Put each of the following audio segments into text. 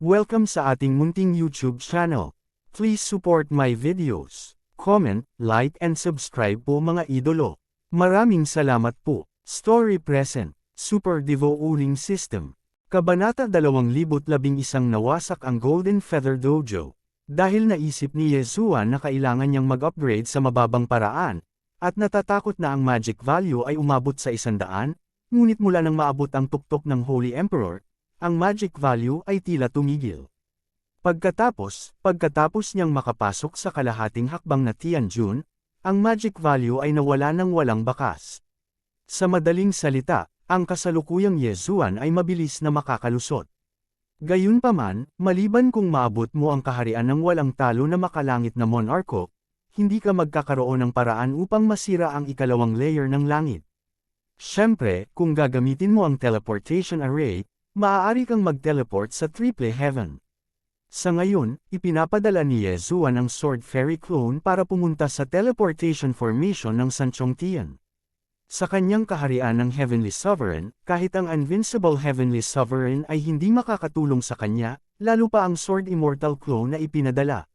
Welcome sa ating munting YouTube channel. Please support my videos. Comment, like and subscribe po mga idolo. Maraming salamat po. Story present. Super Devo Uling System. Kabanata 2011 nawasak ang Golden Feather Dojo. Dahil naisip ni Yeshua na kailangan niyang mag-upgrade sa mababang paraan, at natatakot na ang magic value ay umabot sa 100, ngunit mula nang maabot ang tuktok ng Holy Emperor, ang magic value ay tila tumigil. Pagkatapos niyang makapasok sa kalahating hakbang na Tianjun, ang magic value ay nawala ng walang bakas. Sa madaling salita, ang kasalukuyang Yezuan ay mabilis na makakalusot. Gayunpaman, maliban kung maabot mo ang kaharian ng walang talo na makalangit na monarko, hindi ka magkakaroon ng paraan upang masira ang ikalawang layer ng langit. Siyempre, kung gagamitin mo ang teleportation array, maaari kang mag-teleport sa Triple Heaven. Sa ngayon, ipinapadala ni Yezuan ang Sword Fairy Clone para pumunta sa teleportation formation ng Sanchong Tian. Sa kanyang kaharian ng Heavenly Sovereign, kahit ang Invincible Heavenly Sovereign ay hindi makakatulong sa kanya, lalo pa ang Sword Immortal Clone na ipinadala.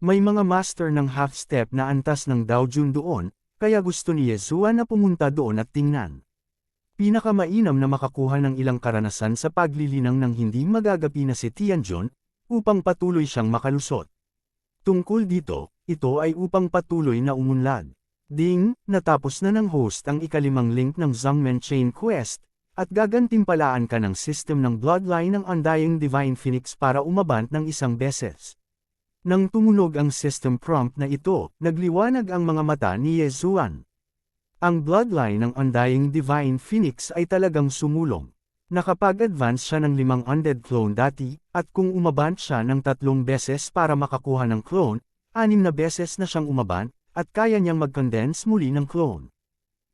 May mga master ng half-step na antas ng Daojun doon, kaya gusto ni Yezuan na pumunta doon at tingnan. Pinakamainam na makakuha ng ilang karanasan sa paglilinang ng hindi magagapi na si Tianjun, upang patuloy siyang makalusot. Tungkol dito, ito ay upang patuloy na umunlad. Ding, natapos na ng host ang ikalimang link ng Zhongmen Chain Quest, at gagantimpalaan ka ng system ng bloodline ng Undying Divine Phoenix para umabant ng isang beses. Nang tumunog ang system prompt na ito, nagliwanag ang mga mata ni Yezuan. Ang bloodline ng Undying Divine Phoenix ay talagang sumulong. Nakapag-advance siya ng 5 undead clone dati, at kung umabant siya ng 3 beses para makakuha ng clone, 6 na beses na siyang umabant, at kaya niyang mag-condense muli ng clone.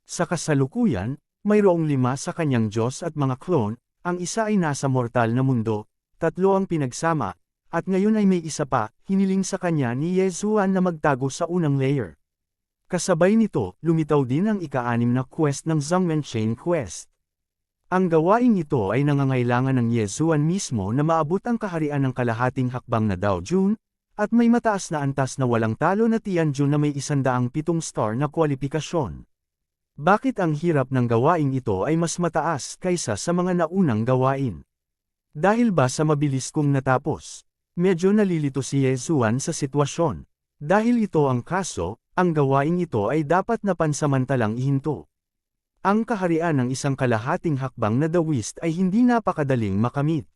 Sa kasalukuyan, mayroong 5 sa kanyang Diyos at mga clone, ang isa ay nasa mortal na mundo, 3 ang pinagsama, at ngayon ay may isa pa, hiniling sa kanya ni Yezuan na magtago sa unang layer. Kasabay nito, lumitaw din ang ika-6 na quest ng Zhongmen Chain Quest. Ang gawaing ito ay nangangailangan ng Yezuan mismo na maabot ang kaharian ng kalahating hakbang na Daojun, at may mataas na antas na walang talo na Tianjun na may 107 star na kwalifikasyon. Bakit ang hirap ng gawaing ito ay mas mataas kaysa sa mga naunang gawain? Dahil ba sa mabilis kong natapos? Medyo nalilito si Yezuan sa sitwasyon. Dahil ito ang kaso, ang gawaing ito ay dapat na pansamantalang ihinto. Ang kaharian ng isang kalahating hakbang na dawist ay hindi napakadaling makamit.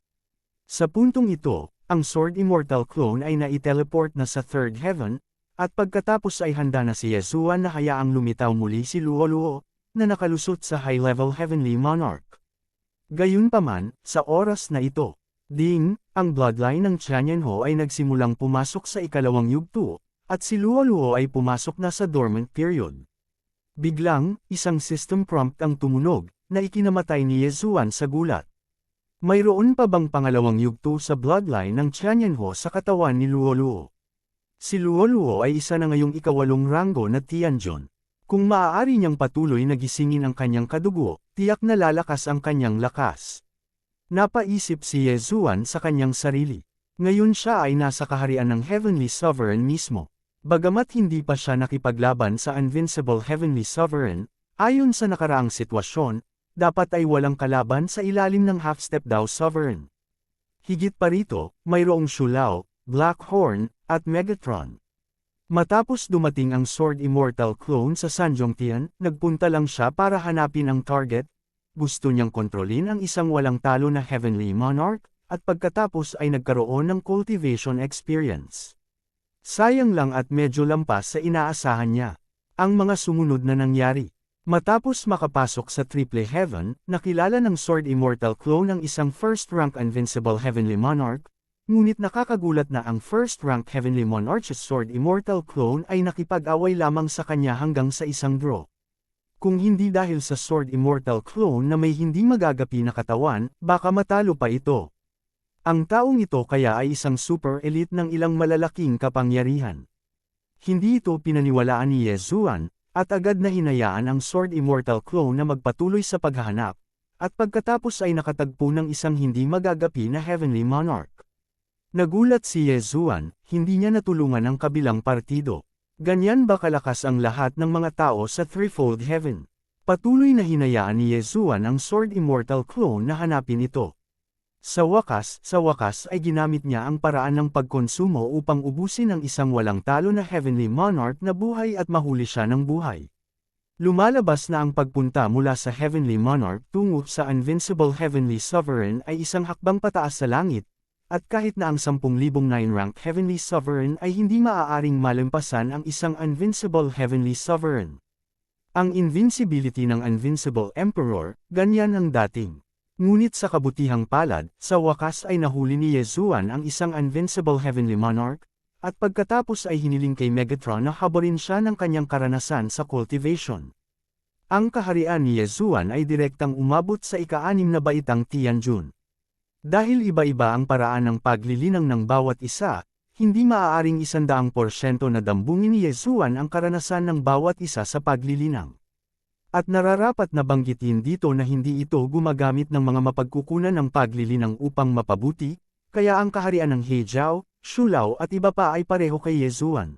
Sa puntong ito, ang Sword Immortal Clone ay nai-teleport na sa Third Heaven, at pagkatapos ay handa na si Yezuan na hayaang lumitaw muli si Luoluo, na nakalusot sa high-level Heavenly Monarch. Gayunpaman, sa oras na ito, ding, ang bloodline ng Tianyanho ay nagsimulang pumasok sa ikalawang yugto, at si Luoluo ay pumasok na sa dormant period. Biglang, isang system prompt ang tumunog, na ikinamatay ni Yezuan sa gulat. Mayroon pa bang pangalawang yugto sa bloodline ng Tianyanho sa katawan ni Luoluo? Si Luoluo ay isa na ngayong ika-8 ranggo na Tianjun. Kung maaari niyang patuloy na gisingin ang kanyang kadugo, tiyak na lalakas ang kanyang lakas. Napaisip si Yezuan sa kanyang sarili. Ngayon siya ay nasa kaharian ng Heavenly Sovereign mismo. Bagamat hindi pa siya nakipaglaban sa Invincible Heavenly Sovereign, ayon sa nakaraang sitwasyon, dapat ay walang kalaban sa ilalim ng Half-Step Dao Sovereign. Higit pa rito, mayroong Shulao, Black Horn, at Megatron. Matapos dumating ang Sword Immortal Clone sa Sanchong Tian, nagpunta lang siya para hanapin ang target. Gusto niyang kontrolin ang isang walang talo na Heavenly Monarch, at pagkatapos ay nagkaroon ng cultivation experience. Sayang lang at medyo lampas sa inaasahan niya. Ang mga sumunod na nangyari. Matapos makapasok sa Triple Heaven, nakilala ng Sword Immortal Clone ang isang first-rank Invincible Heavenly Monarch, ngunit nakakagulat na ang first-rank Heavenly Monarch's Sword Immortal Clone ay nakipag-away lamang sa kanya hanggang sa isang draw. Kung hindi dahil sa Sword Immortal Clone na may hindi magagapi na katawan, baka matalo pa ito. Ang taong ito kaya ay isang super elite ng ilang malalaking kapangyarihan. Hindi ito pinaniwalaan ni Yezuan, at agad na hinayaan ang Sword Immortal Clone na magpatuloy sa paghahanap, at pagkatapos ay nakatagpo ng isang hindi magagapi na Heavenly Monarch. Nagulat si Yezuan, hindi niya natulungan ang kabilang partido. Ganyan ba kalakas ang lahat ng mga tao sa Threefold Heaven? Patuloy na hinayaan ni Yezuan ang Sword Immortal clone na hanapin ito. Sa wakas ay ginamit niya ang paraan ng pagkonsumo upang ubusin ang isang walang talo na Heavenly Monarch na buhay at mahuli siya ng buhay. Lumalabas na ang pagpunta mula sa Heavenly Monarch tungo sa Invincible Heavenly Sovereign ay isang hakbang pataas sa langit, at kahit na ang 10,009 rank Heavenly Sovereign ay hindi maaaring malampasan ang isang Invincible Heavenly Sovereign. Ang invincibility ng Invincible Emperor, ganyan ang dating. Ngunit sa kabutihang palad, sa wakas ay nahuli ni Yezuan ang isang Invincible Heavenly Monarch, at pagkatapos ay hiniling kay Megatron na habarin siya ng kanyang karanasan sa cultivation. Ang kaharian ni Yezuan ay direktang umabot sa ika-6 na baitang Tianjun. Dahil iba-iba ang paraan ng paglilinang ng bawat isa, hindi maaaring 100% na dambungin ni Yezuan ang karanasan ng bawat isa sa paglilinang. At nararapat na banggitin dito na hindi ito gumagamit ng mga mapagkukunan ng paglilinang upang mapabuti, kaya ang kaharian ng Hejiao, Shulao at iba pa ay pareho kay Yezuan.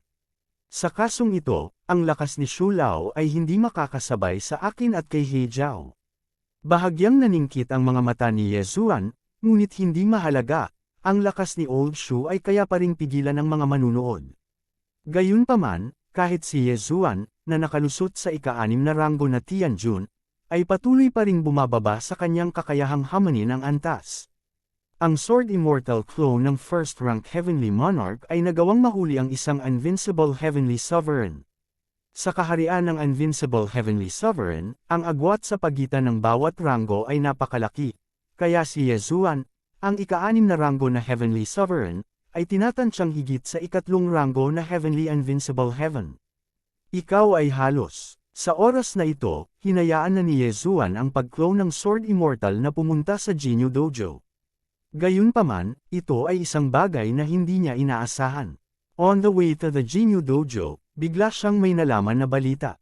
Sa kasong ito, ang lakas ni Shulao ay hindi makakasabay sa akin at kay Hejiao. Bahagyang naningkit ang mga mata ni Yezuan, ngunit hindi mahalaga, ang lakas ni Old Shu ay kaya pa ring pigilan ng mga manunood. Gayunpaman, kahit si Yezuan, na nakalusot sa ika-6 na ranggo na Tianjun, ay patuloy pa ring bumababa sa kanyang kakayahang hamanin ang antas. Ang Sword Immortal clone ng first rank Heavenly Monarch ay nagawang mahuli ang isang Invincible Heavenly Sovereign. Sa kaharian ng Invincible Heavenly Sovereign, ang agwat sa pagitan ng bawat ranggo ay napakalaki, kaya si Yezuan, ang ika-6 na ranggo na Heavenly Sovereign, ay tinatansyang higit sa ika-3 ranggo na Heavenly Invincible Heaven. Ikaw ay halos. Sa oras na ito, hinayaan na ni Yezuan ang pag-clone ng Sword Immortal na pumunta sa Jinyu Dojo. Gayunpaman, ito ay isang bagay na hindi niya inaasahan. On the way to the Jinyu Dojo, bigla siyang may nalaman na balita.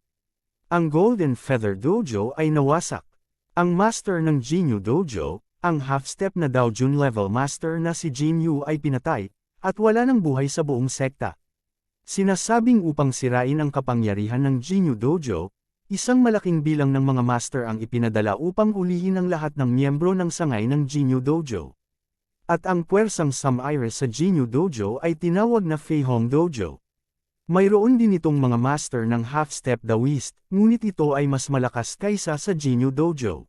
Ang Golden Feather Dojo ay nawasak. Ang master ng Jinyu Dojo, ang half-step na Daojun level master na si Jinyu ay pinatay, at wala ng buhay sa buong sekta. Sinasabing upang sirain ang kapangyarihan ng Jinyu Dojo, isang malaking bilang ng mga master ang ipinadala upang ulihin ang lahat ng miyembro ng sangay ng Jinyu Dojo. At ang puwersang Sum-Iris sa Jinyu Dojo ay tinawag na Feihong Dojo. Mayroon din itong mga master ng half-step Daoist, ngunit ito ay mas malakas kaysa sa Jinyu Dojo.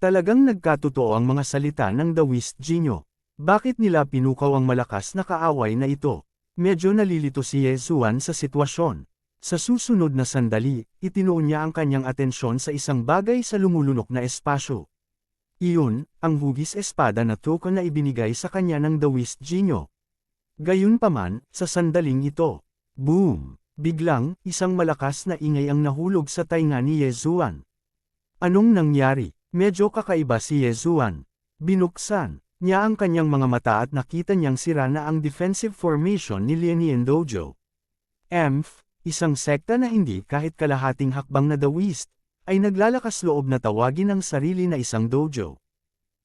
Talagang nagkatotoo ang mga salita ng Daoist Jinyu. Bakit nila pinukaw ang malakas na kaaway na ito? Medyo nalilito si Yezuan sa sitwasyon. Sa susunod na sandali, itinuon niya ang kanyang atensyon sa isang bagay sa lumulunok na espasyo. Iyon, ang hugis espada na token na ibinigay sa kanya ng Daoist Jinyu. Gayunpaman, sa sandaling ito, boom! Biglang, isang malakas na ingay ang nahulog sa tainga ni Yezuan. Anong nangyari? Medyo kakaiba si Yezuan. Binuksan niya ang kanyang mga mata at nakita niyang sira na ang defensive formation ni Lianian Dojo. EMF, isang sekta na hindi kahit kalahating hakbang na Daoist, ay naglalakas loob na tawagin ang sarili na isang dojo.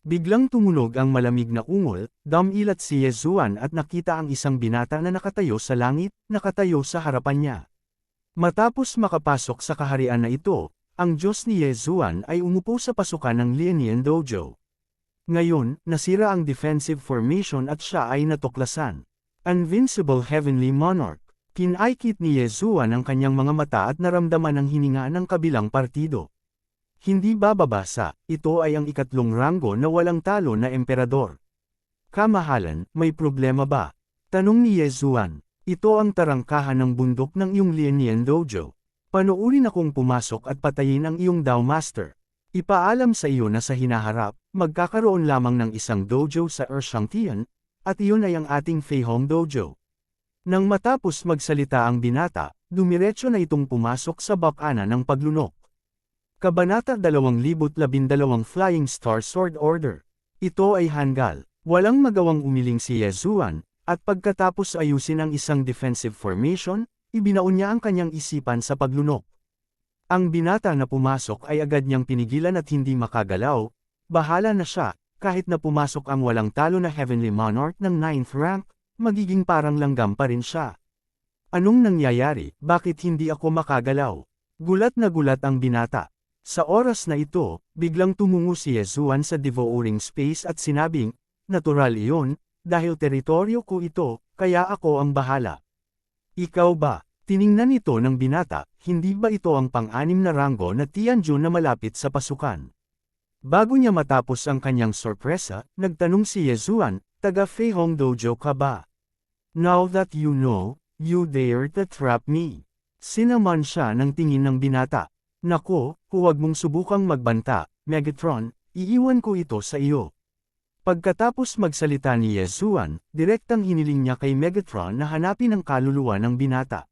Biglang tumunog ang malamig na ungol, dumilat si Yezuan at nakita ang isang binata na nakatayo sa langit, nakatayo sa harapan niya. Matapos makapasok sa kaharian na ito, ang Diyos ni Yezuan ay umupo sa pasukan ng Lianian Dojo. Ngayon, nasira ang defensive formation at siya ay natuklasan. Invincible Heavenly Monarch. Kinaikit ni Yezuan ang kanyang mga mata at naramdaman ang hininga ng kabilang partido. Hindi bababasa, ito ay ang ikatlong ranggo na walang talo na emperador. Kamahalan, may problema ba? Tanong ni Yezuan. Ito ang tarangkahan ng bundok ng iyong Lianian Dojo. Panoorin akong pumasok at patayin ang iyong Dao Master. Ipaalam sa iyo na sa hinaharap, magkakaroon lamang ng isang dojo sa Ershangtian, at iyon ay ang ating Feihong Dojo. Nang matapos magsalita ang binata, dumiretso na itong pumasok sa bakana ng paglunok. Kabanata 2012 Flying Star Sword Order. Ito ay hanggal. Walang magawang umiling si Yezuan, at pagkatapos ayusin ang isang defensive formation, ibinaon niya ang kanyang isipan sa paglunok. Ang binata na pumasok ay agad niyang pinigilan at hindi makagalaw, bahala na siya, kahit na pumasok ang walang talo na Heavenly Monarch ng 9th rank, magiging parang langgam pa rin siya. Anong nangyayari? Bakit hindi ako makagalaw? Gulat na gulat ang binata. Sa oras na ito, biglang tumungo si Yezuan sa devouring space at sinabing, natural iyon, dahil teritoryo ko ito, kaya ako ang bahala. Ikaw ba? Tiningnan ito ng binata, hindi ba ito ang pang-anim na ranggo na Tianjun na malapit sa pasukan? Bago niya matapos ang kanyang sorpresa, nagtanong si Yezuan, taga Feihong Dojo ka ba? Now that you know, you dare to trap me. Sinaman siya ng tingin ng binata. Nako, huwag mong subukang magbanta, Megatron, iiwan ko ito sa iyo. Pagkatapos magsalita ni Yezuan, direktang hiniling niya kay Megatron na hanapin ang kaluluwa ng binata.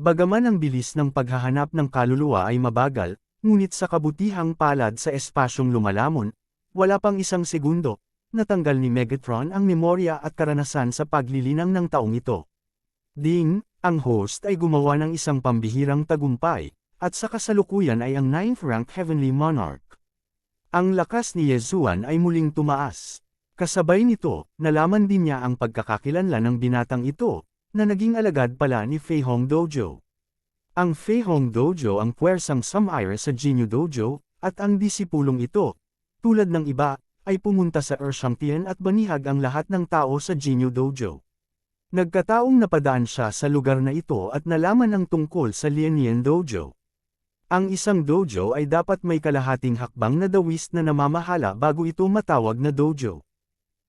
Bagaman ang bilis ng paghahanap ng kaluluwa ay mabagal, ngunit sa kabutihang palad sa espasyong lumalamon, wala pang isang segundo, natanggal ni Megatron ang memorya at karanasan sa paglilinang ng taong ito. Ding, ang host ay gumawa ng isang pambihirang tagumpay, at sa kasalukuyan ay ang 9th rank Heavenly Monarch. Ang lakas ni Yezuan ay muling tumaas. Kasabay nito, nalaman din niya ang pagkakakilanlan ng binatang ito, na naging alagad pala ni Feihong Dojo. Ang Feihong Dojo ang puwersang samaira sa Jinyu Dojo, at ang disipulong ito, tulad ng iba, ay pumunta sa Ershangtian at banihag ang lahat ng tao sa Jinyu Dojo. Nagkataong napadaan siya sa lugar na ito at nalaman ang tungkol sa Lianyan Dojo. Ang isang dojo ay dapat may kalahating hakbang na dawis na namamahala bago ito matawag na dojo.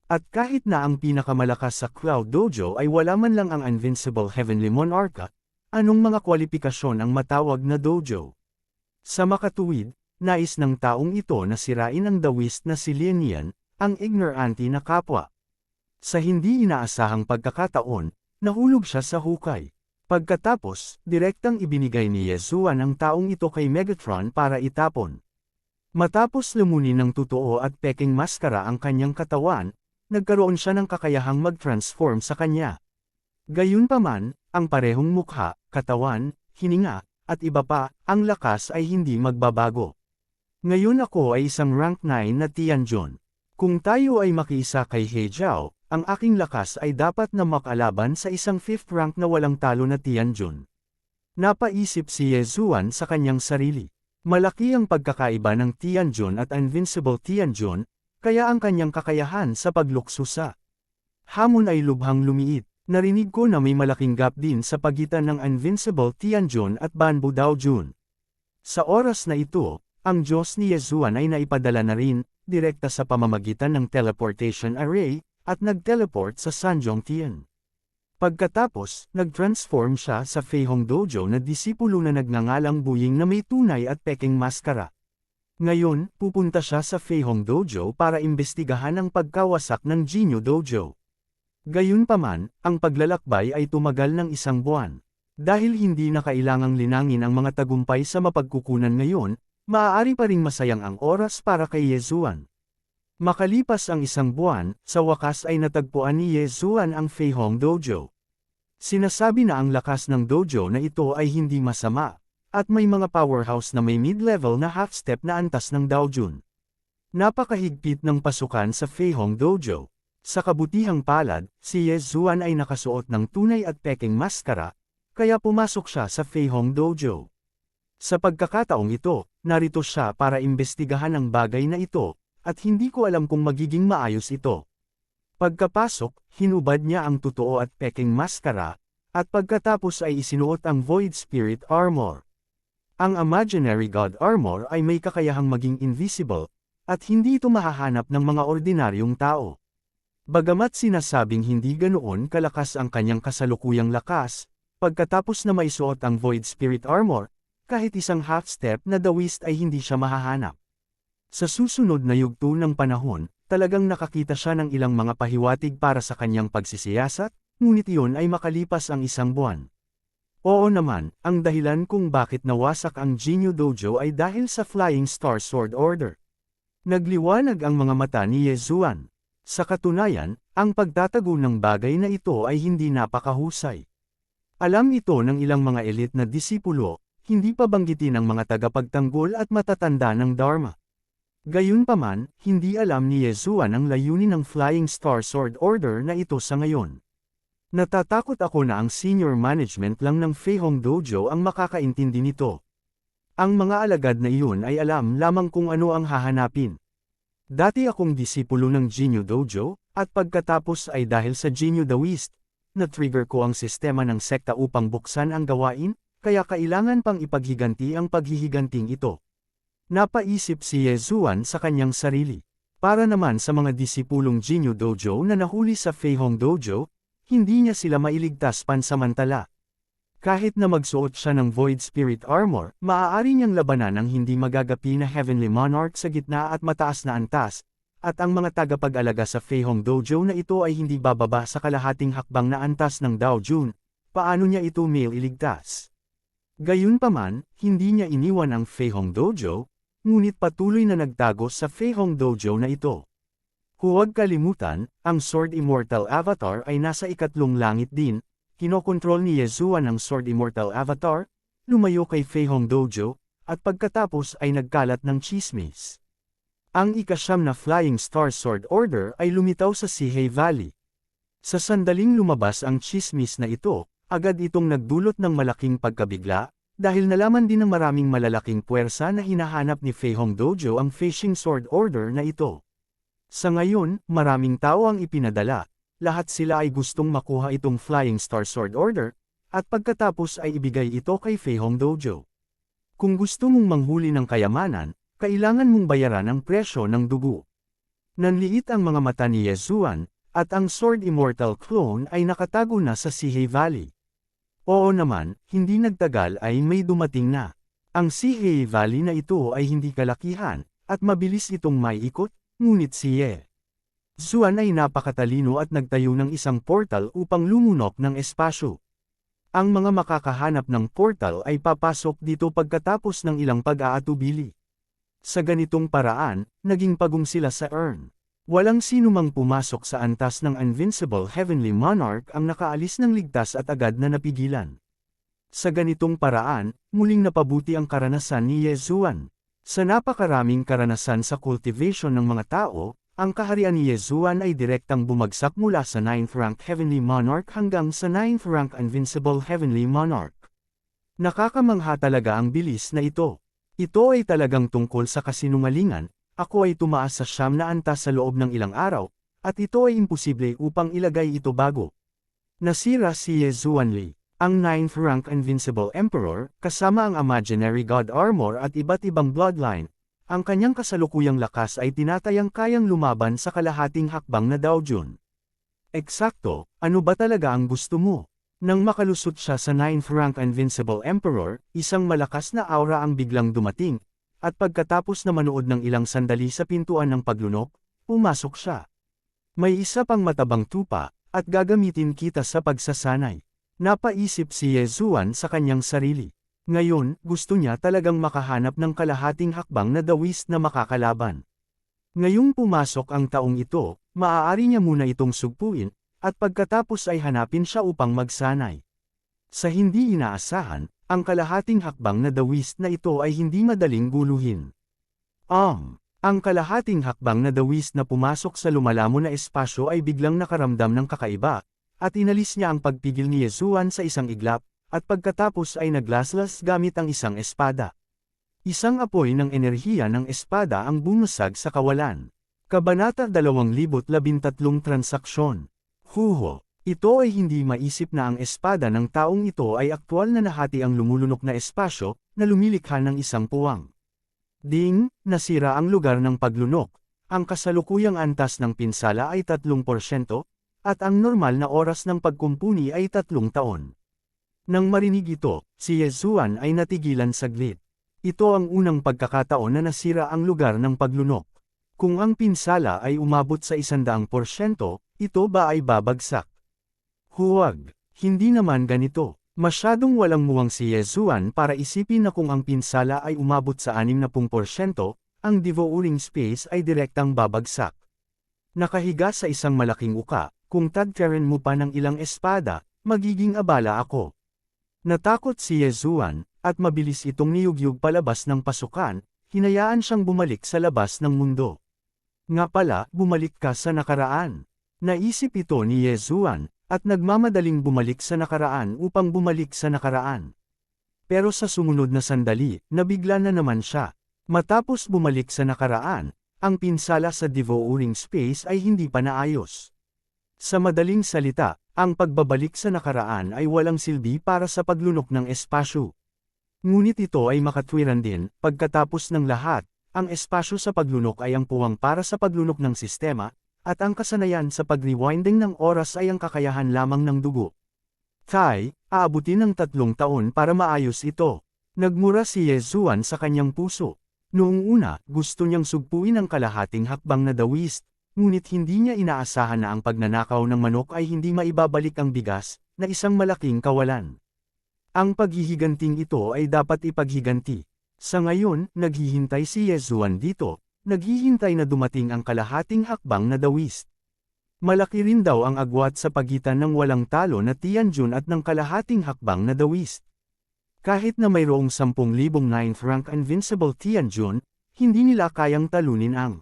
At kahit na ang pinakamalakas sa Cloud Dojo ay wala man lang ang Invincible Heavenly Monarch, anong mga kwalifikasyon ang matawag na dojo? Sa makatuwid, nais ng taong ito na sirain ang dawis na si Lianyan, ang ignorante na kapwa. Sa hindi inaasahang pagkakataon, nahulog siya sa hukay. Pagkatapos, direktang ibinigay ni Yezuan ang taong ito kay Megatron para itapon. Matapos lumunin ng totoo at peking maskara ang kanyang katawan, nagkaroon siya ng kakayahang mag-transform sa kanya. Gayunpaman, ang parehong mukha, katawan, hininga, at iba pa, ang lakas ay hindi magbabago. Ngayon ako ay isang rank 9 na Tianjun. Kung tayo ay makiisa kay He Jiao, ang aking lakas ay dapat na makalaban sa isang 5th rank na walang talo na Tianjun. Napaisip si Yezuan sa kanyang sarili. Malaki ang pagkakaiba ng Tianjun at Invincible Tianjun, kaya ang kanyang kakayahan sa paglukso sa hamon ay lubhang lumiit. Narinig ko na may malaking gap din sa pagitan ng Invincible Tianjun at Banbu Daojun. Sa oras na ito, ang Diyos ni Yezuan ay naipadala na rin, direkta sa pamamagitan ng teleportation array, at nag-teleport sa Sanjongtian. Pagkatapos, nag-transform siya sa Feihong Dojo na disipulo na nagngangalang Buying na may tunay at peking maskara. Ngayon, pupunta siya sa Feihong Dojo para imbestigahan ang pagkawasak ng Jinyu Dojo. Gayunpaman, ang paglalakbay ay tumagal ng 1 buwan. Dahil hindi na kailangang linangin ang mga tagumpay sa mapagkukunan ngayon, maaari pa ring masayang ang oras para kay Yezuan. Makalipas ang 1 buwan, sa wakas ay natagpuan ni Yezuan ang Feihong Dojo. Sinasabi na ang lakas ng dojo na ito ay hindi masama, at may mga powerhouse na may mid-level na half-step na antas ng Daojun. Napakahigpit ng pasukan sa Feihong Dojo. Sa kabutihang palad, si Yezuan ay nakasuot ng tunay at peking maskara, kaya pumasok siya sa Feihong Dojo. Sa pagkakataong ito, narito siya para imbestigahan ang bagay na ito, at hindi ko alam kung magiging maayos ito. Pagkapasok, hinubad niya ang totoo at peking maskara, at pagkatapos ay isinuot ang Void Spirit Armor. Ang Imaginary God Armor ay may kakayahang maging invisible, at hindi ito mahahanap ng mga ordinaryong tao. Bagamat sinasabing hindi ganoon kalakas ang kanyang kasalukuyang lakas, pagkatapos na maisuot ang Void Spirit Armor, kahit isang half-step na dawist ay hindi siya mahahanap. Sa susunod na yugto ng panahon, talagang nakakita siya ng ilang mga pahiwatig para sa kanyang pagsisiyasat, ngunit iyon ay makalipas ang 1 buwan. Oo naman, ang dahilan kung bakit nawasak ang Jinyu Dojo ay dahil sa Flying Star Sword Order. Nagliwanag ang mga mata ni Yezuan. Sa katunayan, ang pagtatago ng bagay na ito ay hindi napakahusay. Alam ito ng ilang mga elite na disipulo, hindi pa banggitin ang mga tagapagtanggol at matatanda ng Dharma. Gayunpaman, hindi alam ni Yezuan ang layunin ng Flying Star Sword Order na ito sa ngayon. Natatakot ako na ang senior management lang ng Feihong Dojo ang makakaintindi nito. Ang mga alagad na iyon ay alam lamang kung ano ang hahanapin. Dati akong disipulo ng Jinyu Dojo, at pagkatapos ay dahil sa Jinyu Daoist, na-trigger ko ang sistema ng sekta upang buksan ang gawain, kaya kailangan pang ipaghiganti ang paghihiganting ito. Napaisip si Yezuan sa kanyang sarili. Para naman sa mga disipulong Jinyu Dojo na nahuli sa Feihong Dojo, hindi niya sila mailigtas pansamantala. Kahit na magsuot siya ng Void Spirit Armor, maaari niyang labanan ang hindi magagapi na Heavenly Monarch sa gitna at mataas na antas, at ang mga tagapag-alaga sa Feihong Dojo na ito ay hindi bababa sa kalahating hakbang na antas ng Dao Jun, paano niya ito mailigtas? Gayunpaman, hindi niya iniwan ang Feihong Dojo, ngunit patuloy na nagtago sa Feihong Dojo na ito. Huwag kalimutan, ang Sword Immortal Avatar ay nasa ikatlong langit din, kinokontrol ni Yezuan ang Sword Immortal Avatar, lumayo kay Feihong Dojo, at pagkatapos ay nagkalat ng tsismis. Ang ikasyam na Flying Star Sword Order ay lumitaw sa Sihei Valley. Sa sandaling lumabas ang tsismis na ito, agad itong nagdulot ng malaking pagkabigla, dahil nalaman din ng maraming malalaking puwersa na hinahanap ni Feihong Dojo ang Fishing Sword Order na ito. Sa ngayon, maraming tao ang ipinadala, lahat sila ay gustong makuha itong Flying Star Sword Order, at pagkatapos ay ibigay ito kay Feihong Dojo. Kung gusto mong manghuli ng kayamanan, kailangan mong bayaran ang presyo ng dugo. Nanliit ang mga mata ni Yezuan, at ang Sword Immortal Clone ay nakatago na sa Sihei Valley. Oo naman, hindi nagtagal ay may dumating na. Ang Sihei Valley na ito ay hindi kalakihan, at mabilis itong maiikot, ngunit si Yezuan ay napakatalino at nagtayo ng isang portal upang lumunok ng espasyo. Ang mga makakahanap ng portal ay papasok dito pagkatapos ng ilang pag-aatubili. Sa ganitong paraan, naging pagong sila sa urn. Walang sinumang pumasok sa antas ng Invincible Heavenly Monarch ang nakaalis ng ligtas at agad na napigilan. Sa ganitong paraan, muling napabuti ang karanasan ni Yezuan. Sa napakaraming karanasan sa cultivation ng mga tao, ang kaharian ni Yezuan ay direktang bumagsak mula sa 9th rank Heavenly Monarch hanggang sa 9th rank Invincible Heavenly Monarch. Nakakamangha talaga ang bilis na ito. Ito ay talagang tungkol sa kasinungalingan. Ako ay tumaas sa 9 na antas sa loob ng ilang araw, at ito ay imposible upang ilagay ito bago. Nasira si Yezuan Li, ang 9th rank Invincible Emperor, kasama ang Imaginary God Armor at iba't ibang bloodline. Ang kanyang kasalukuyang lakas ay tinatayang kayang lumaban sa kalahating hakbang na Dao Jun. Eksakto, ano ba talaga ang gusto mo? Nang makalusot siya sa 9th rank Invincible Emperor, isang malakas na aura ang biglang dumating, at pagkatapos na manood ng ilang sandali sa pintuan ng paglunok, pumasok siya. May isa pang matabang tupa, at gagamitin kita sa pagsasanay. Napaisip si Yezuan sa kanyang sarili. Ngayon, gusto niya talagang makahanap ng kalahating hakbang na dawis na makakalaban. Ngayong pumasok ang taong ito, maaari niya muna itong sugpuin, at pagkatapos ay hanapin siya upang magsanay. Sa hindi inaasahan, ang kalahating hakbang na dawis na ito ay hindi madaling guluhin. Ang kalahating hakbang na dawis na pumasok sa lumalamon na espasyo ay biglang nakaramdam ng kakaiba, at inalis niya ang pagpigil ni Yezuan sa isang iglap, at pagkatapos ay naglaslas gamit ang isang espada. Isang apoy ng enerhiya ng espada ang bumusag sa kawalan. Kabanata 2013 Transaksyon. Huho. Ito ay hindi maisip na ang espada ng taong ito ay aktwal na nahati ang lumulunok na espasyo, na lumilikha ng isang puwang. Ding, nasira ang lugar ng paglunok. Ang kasalukuyang antas ng pinsala ay 3%, at ang normal na oras ng pagkumpuni ay 3 taon. Nang marinig ito, si Yezuan ay natigilan saglit. Ito ang unang pagkakataon na nasira ang lugar ng paglunok. Kung ang pinsala ay umabot sa 100%, ito ba ay babagsak? Huwag, hindi naman ganito. Masyadong walang muwang si Yezuan para isipin na kung ang pinsala ay umabot sa 60%, ang devouring space ay direktang babagsak. Nakahiga sa isang malaking uka, kung tagkarin mo pa ng ilang espada, magiging abala ako. Natakot si Yezuan, at mabilis itong niyugyug palabas ng pasukan, hinayaan siyang bumalik sa labas ng mundo. Nga pala, bumalik ka sa nakaraan. Naisip ito ni Yezuan, at nagmamadaling bumalik sa nakaraan upang bumalik sa nakaraan. Pero sa sumunod na sandali, nabigla na naman siya. Matapos bumalik sa nakaraan, ang pinsala sa devouring space ay hindi pa naayos. Sa madaling salita, ang pagbabalik sa nakaraan ay walang silbi para sa paglunok ng espasyo. Ngunit ito ay makatwiran din, pagkatapos ng lahat, ang espasyo sa paglunok ay ang puwang para sa paglunok ng sistema, at ang kasanayan sa pag-rewinding ng oras ay ang kakayahan lamang ng dugo. Aabutin ng 3 taon para maayos ito. Nagmura si Yezuan sa kanyang puso. Noong una, gusto niyang sugpuin ang kalahating hakbang na dawist, ngunit hindi niya inaasahan na ang pagnanakaw ng manok ay hindi maibabalik ang bigas, na isang malaking kawalan. Ang paghihiganting ito ay dapat ipaghiganti. Sa ngayon, naghihintay si Yezuan dito, naghihintay na dumating ang kalahating hakbang na dawist. Malaki rin daw ang agwat sa pagitan ng walang talo na Tianjun at ng kalahating hakbang na dawist. Kahit na mayroong 10,000 9th rank Invincible Tianjun, hindi nila kayang talunin ang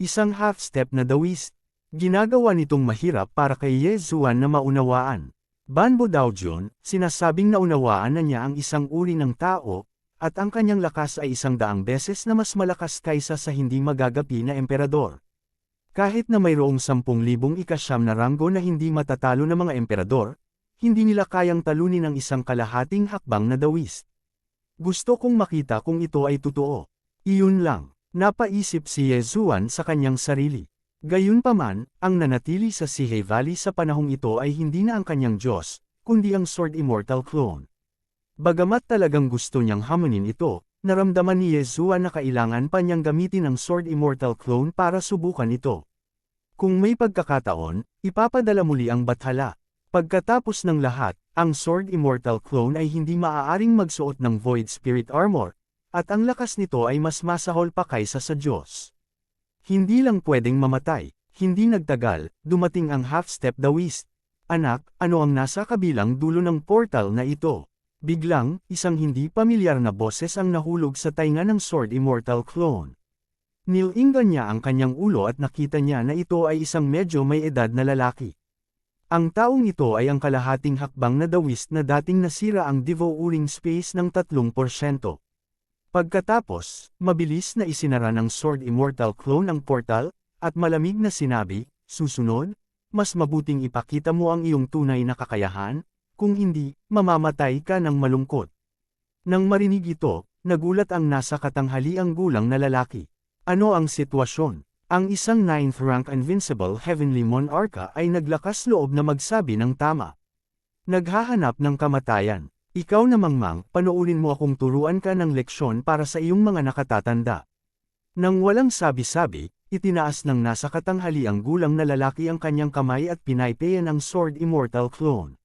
isang half-step na dawist. Ginagawa nitong mahirap para kay Yezuan na maunawaan. Banbo Daojun, sinasabing naunawaan na niya ang isang uri ng tao, at ang kanyang lakas ay 100 beses na mas malakas kaysa sa hindi magagapi na emperador. Kahit na mayroong 10,000 ikasyam na ranggo na hindi matatalo ng mga emperador, hindi nila kayang talunin ang isang kalahating hakbang na dawist. Gusto kong makita kung ito ay totoo. Iyon lang, napaisip si Yezuan sa kanyang sarili. Gayunpaman, ang nanatili sa Sihei Valley sa panahong ito ay hindi na ang kanyang Diyos, kundi ang Sword Immortal clone. Bagamat talagang gusto niyang hamunin ito, naramdaman ni Yezuan na kailangan pa niyang gamitin ang Sword Immortal clone para subukan ito. Kung may pagkakataon, ipapadala muli ang bathala. Pagkatapos ng lahat, ang Sword Immortal clone ay hindi maaaring magsuot ng Void Spirit Armor, at ang lakas nito ay mas masahol pa kaysa sa Diyos. Hindi lang pwedeng mamatay. Hindi nagtagal, dumating ang half-step dawist. Anak, ano ang nasa kabilang dulo ng portal na ito? Biglang, isang hindi pamilyar na boses ang nahulog sa tainga ng Sword Immortal clone. Nilinggan niya ang kanyang ulo at nakita niya na ito ay isang medyo may edad na lalaki. Ang taong ito ay ang kalahating hakbang na dawist na dating nasira ang devouring space ng 3%. Pagkatapos, mabilis na isinara ng Sword Immortal clone ang portal, at malamig na sinabi, "Susunod, mas mabuting ipakita mo ang iyong tunay na kakayahan, kung hindi, mamamatay ka ng malungkot." Nang marinig ito, nagulat ang nasa katanghaliang gulang na lalaki. Ano ang sitwasyon? Ang isang 9th rank Invincible Heavenly Monarcha ay naglakas loob na magsabi ng tama. Naghahanap ng kamatayan. Ikaw na Mangmang, panoorin mo akong turuan ka ng leksyon para sa iyong mga nakatatanda. Nang walang sabi-sabi, itinaas ng nasa katanghaliang gulang na lalaki ang kanyang kamay at pinaypayan ang Sword Immortal clone.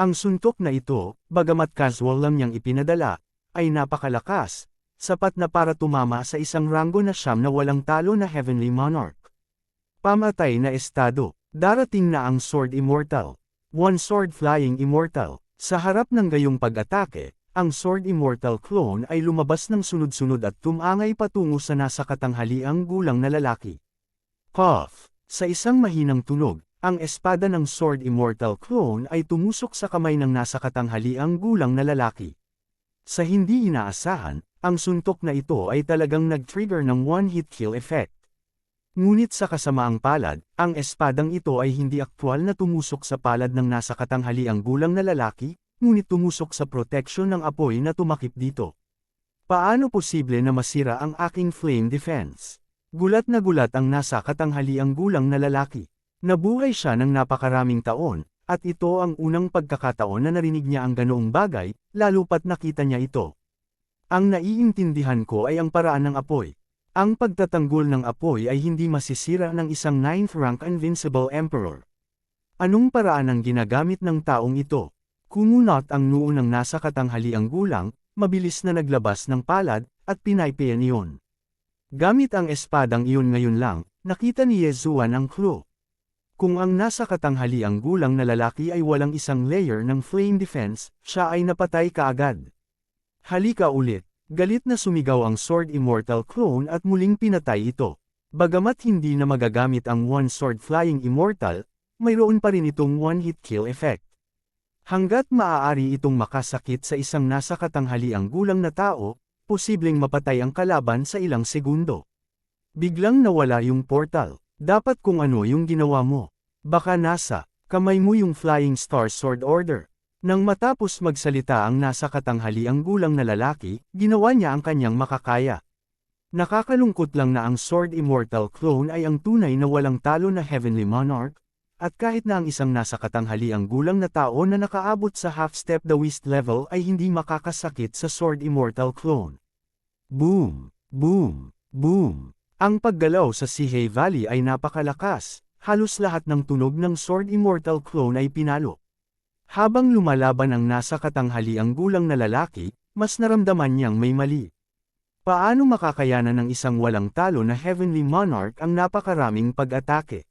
Ang suntok na ito, bagamat casual lang niyang ipinadala, ay napakalakas, sapat na para tumama sa isang ranggo na siyam na walang talo na Heavenly Monarch. Pamatay na estado, darating na ang Sword Immortal. One Sword Flying Immortal. Sa harap ng gayong pag-atake, ang Sword Immortal clone ay lumabas ng sunod-sunod at tumangay patungo sa nasa katanghaliang gulang na lalaki. Cough! Sa isang mahinang tunog, ang espada ng Sword Immortal clone ay tumusok sa kamay ng nasa katanghaliang gulang na lalaki. Sa hindi inaasahan, ang suntok na ito ay talagang nag-trigger ng one-hit kill effect. Ngunit sa kasamaang palad, ang espadang ito ay hindi aktwal na tumusok sa palad ng nasa katanghaliang gulang na lalaki, ngunit tumusok sa proteksyon ng apoy na tumakip dito. Paano posible na masira ang aking flame defense? Gulat na gulat ang nasa katanghaliang gulang na lalaki. Nabuhay siya ng napakaraming taon, at ito ang unang pagkakataon na narinig niya ang ganoong bagay, lalo pat nakita niya ito. Ang naiintindihan ko ay ang paraan ng apoy. Ang pagtatanggol ng apoy ay hindi masisira ng isang 9th rank Invincible Emperor. Anong paraan ang ginagamit ng taong ito? Kumunot ang noo ng nasa katanghaliang gulang, mabilis na naglabas ng palad, at pinaypayan iyon. Gamit ang espadang iyon ngayon lang, nakita ni Yezuan ang clue. Kung ang nasa katanghaliang gulang na lalaki ay walang isang layer ng flame defense, siya ay napatay kaagad. Halika ulit. Galit na sumigaw ang Sword Immortal clone at muling pinatay ito. Bagamat hindi na magagamit ang One Sword Flying Immortal, mayroon pa rin itong one-hit kill effect. Hanggat maaari itong makasakit sa isang nasa katanghaliang gulang na tao, posibleng mapatay ang kalaban sa ilang segundo. Biglang nawala yung portal. Dapat kung ano yung ginawa mo. Baka nasa kamay mo yung Flying Star Sword Order. Nang matapos magsalita ang nasa katanghaliang gulang na lalaki, ginawa niya ang kanyang makakaya. Nakakalungkot lang na ang Sword Immortal clone ay ang tunay na walang talo na Heavenly Monarch, at kahit na ang isang nasa katanghaliang gulang na tao na nakaabot sa half-step the Whist level ay hindi makakasakit sa Sword Immortal clone. Boom! Boom! Boom! Ang paggalaw sa Sihei Valley ay napakalakas, halos lahat ng tunog ng Sword Immortal clone ay pinalo. Habang lumalaban ang nasa katanghaliang gulang na lalaki, mas naramdaman niyang may mali. Paano makakayanan ng isang walang talo na Heavenly Monarch ang napakaraming pag-atake?